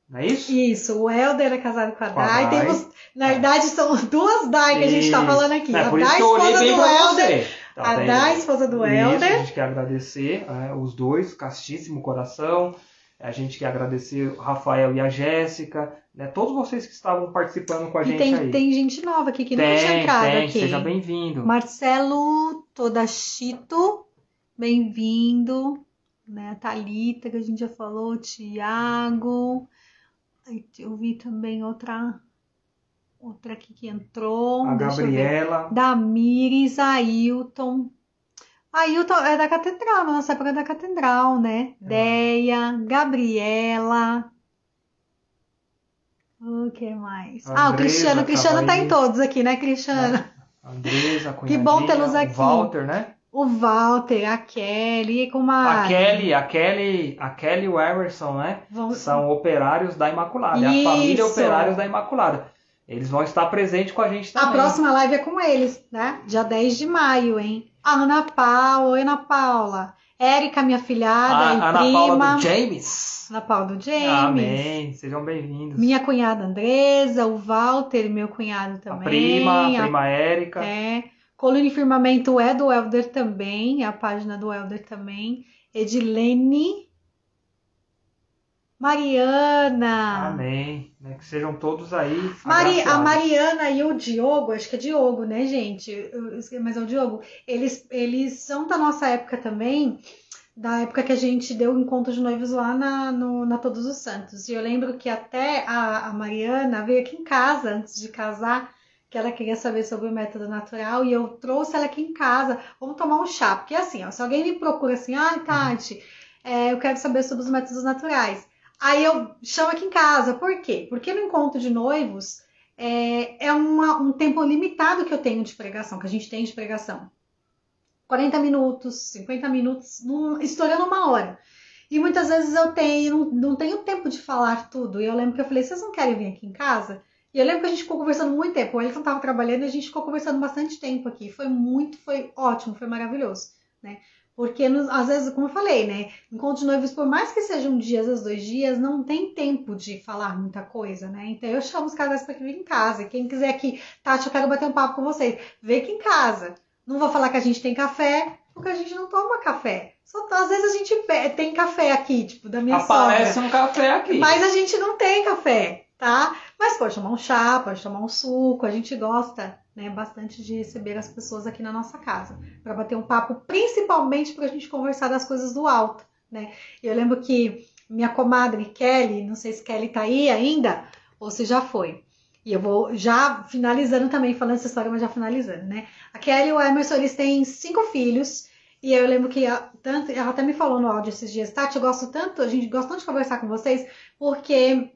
[SPEAKER 2] não é isso?
[SPEAKER 1] Isso, o Helder é casado com a Dai. Temos, na verdade, são duas Dai que a gente está falando aqui. A Dai, esposa do Helder. A Dai, esposa do Helder.
[SPEAKER 2] A gente quer agradecer os dois, Castíssimo Coração. A gente quer agradecer o Rafael e a Jéssica, né? Todos vocês que estavam participando com a gente aí.
[SPEAKER 1] Tem gente nova aqui que não tinha entrado aqui.
[SPEAKER 2] Seja bem-vindo.
[SPEAKER 1] Marcelo Todachito, bem-vindo. Né? A Thalita, que a gente já falou, o Tiago. Eu vi também outra aqui que entrou.
[SPEAKER 2] A Gabriela.
[SPEAKER 1] Damires, Ailton. Ailton é da Catedral, na nossa época é da Catedral, né? Deia, Gabriela. O que mais?
[SPEAKER 2] Andresa,
[SPEAKER 1] o Cristiano tá em todos aqui, né, Cristiano?
[SPEAKER 2] Andresa,
[SPEAKER 1] que bom tê-los aqui.
[SPEAKER 2] O Walter, né?
[SPEAKER 1] O Walter, a Kelly, com
[SPEAKER 2] a Kelly e o Emerson, né? São operários da Imaculada. É a família Operários da Imaculada. Eles vão estar presentes com a gente também.
[SPEAKER 1] A próxima live é com eles, né? Dia 10 de maio, hein? A Ana Paula, oi Ana Paula. Érica, minha filhada e
[SPEAKER 2] Ana
[SPEAKER 1] prima.
[SPEAKER 2] Paula do James.
[SPEAKER 1] Ana Paula do James.
[SPEAKER 2] Amém. Sejam bem-vindos.
[SPEAKER 1] Minha cunhada Andresa, o Walter, meu cunhado também.
[SPEAKER 2] A prima Érica.
[SPEAKER 1] Coluna e Firmamento é do Helder também, a página do Helder também. Edilene. Mariana.
[SPEAKER 2] Amém. Que sejam todos aí.
[SPEAKER 1] A Mariana e o Diogo, acho que é Diogo, né, gente? Mas é o Diogo. Eles são da nossa época também, da época que a gente deu o encontro de noivos lá na Todos os Santos. E eu lembro que até a Mariana veio aqui em casa antes de casar, que ela queria saber sobre o método natural, e eu trouxe ela aqui em casa, vamos tomar um chá, porque assim, ó, se alguém me procura assim, Tati, eu quero saber sobre os métodos naturais, aí eu chamo aqui em casa, por quê? Porque no encontro de noivos, é um tempo limitado que eu tenho de pregação, que a gente tem de pregação, 40 minutos, 50 minutos, estourando uma hora, e muitas vezes eu não tenho tempo de falar tudo, e eu lembro que eu falei, vocês não querem vir aqui em casa? E eu lembro que a gente ficou conversando muito tempo. O Elton estava trabalhando e a gente ficou conversando bastante tempo aqui. Foi ótimo, foi maravilhoso, né? Porque, às vezes, como eu falei, né? Encontro de noivos, por mais que seja um dia, às vezes 2 dias, não tem tempo de falar muita coisa, né? Então, eu chamo os casais para vir em casa. Quem quiser aqui, Tati, eu quero bater um papo com vocês. Vem aqui em casa. Não vou falar que a gente tem café, porque a gente não toma café. Às vezes a gente tem café aqui, tipo, da minha sogra.
[SPEAKER 2] Aparece um café aqui.
[SPEAKER 1] Mas a gente não tem café. Tá? Mas pode tomar um chá, pode tomar um suco, a gente gosta, né, bastante de receber as pessoas aqui na nossa casa, para bater um papo, principalmente para a gente conversar das coisas do alto, né? Eu lembro que minha comadre Kelly, não sei se Kelly tá aí ainda, ou se já foi, E eu vou já finalizando também, falando essa história, mas já finalizando, né? A Kelly e o Emerson, eles têm 5 filhos. E eu lembro que ela até me falou no áudio esses dias, Tati, eu gosto tanto, a gente gosta tanto de conversar com vocês, porque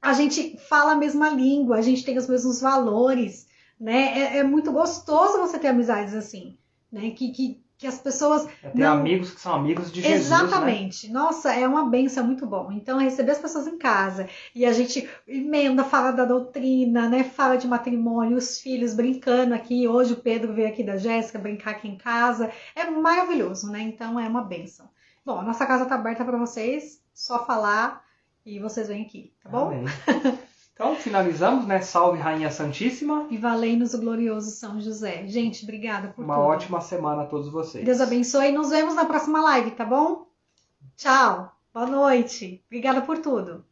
[SPEAKER 1] a gente fala a mesma língua, a gente tem os mesmos valores, né? É muito gostoso você ter amizades assim, né? Que as pessoas
[SPEAKER 2] Tem amigos que são amigos de Jesus,
[SPEAKER 1] exatamente.
[SPEAKER 2] Né?
[SPEAKER 1] Nossa, é uma benção muito bom. Então, receber as pessoas em casa e a gente emenda, fala da doutrina, né? Fala de matrimônio, os filhos brincando aqui. Hoje o Pedro veio aqui da Jéssica brincar aqui em casa. É maravilhoso, né? Então, é uma benção. Bom, a nossa casa tá aberta para vocês. Só falar e vocês vêm aqui, tá bom?
[SPEAKER 2] Amém. Então, finalizamos, né? Salve, Rainha Santíssima.
[SPEAKER 1] E valei-nos o glorioso São José. Gente, obrigada por tudo.
[SPEAKER 2] Uma ótima semana a todos vocês.
[SPEAKER 1] Deus abençoe e nos vemos na próxima live, tá bom? Tchau. Boa noite. Obrigada por tudo.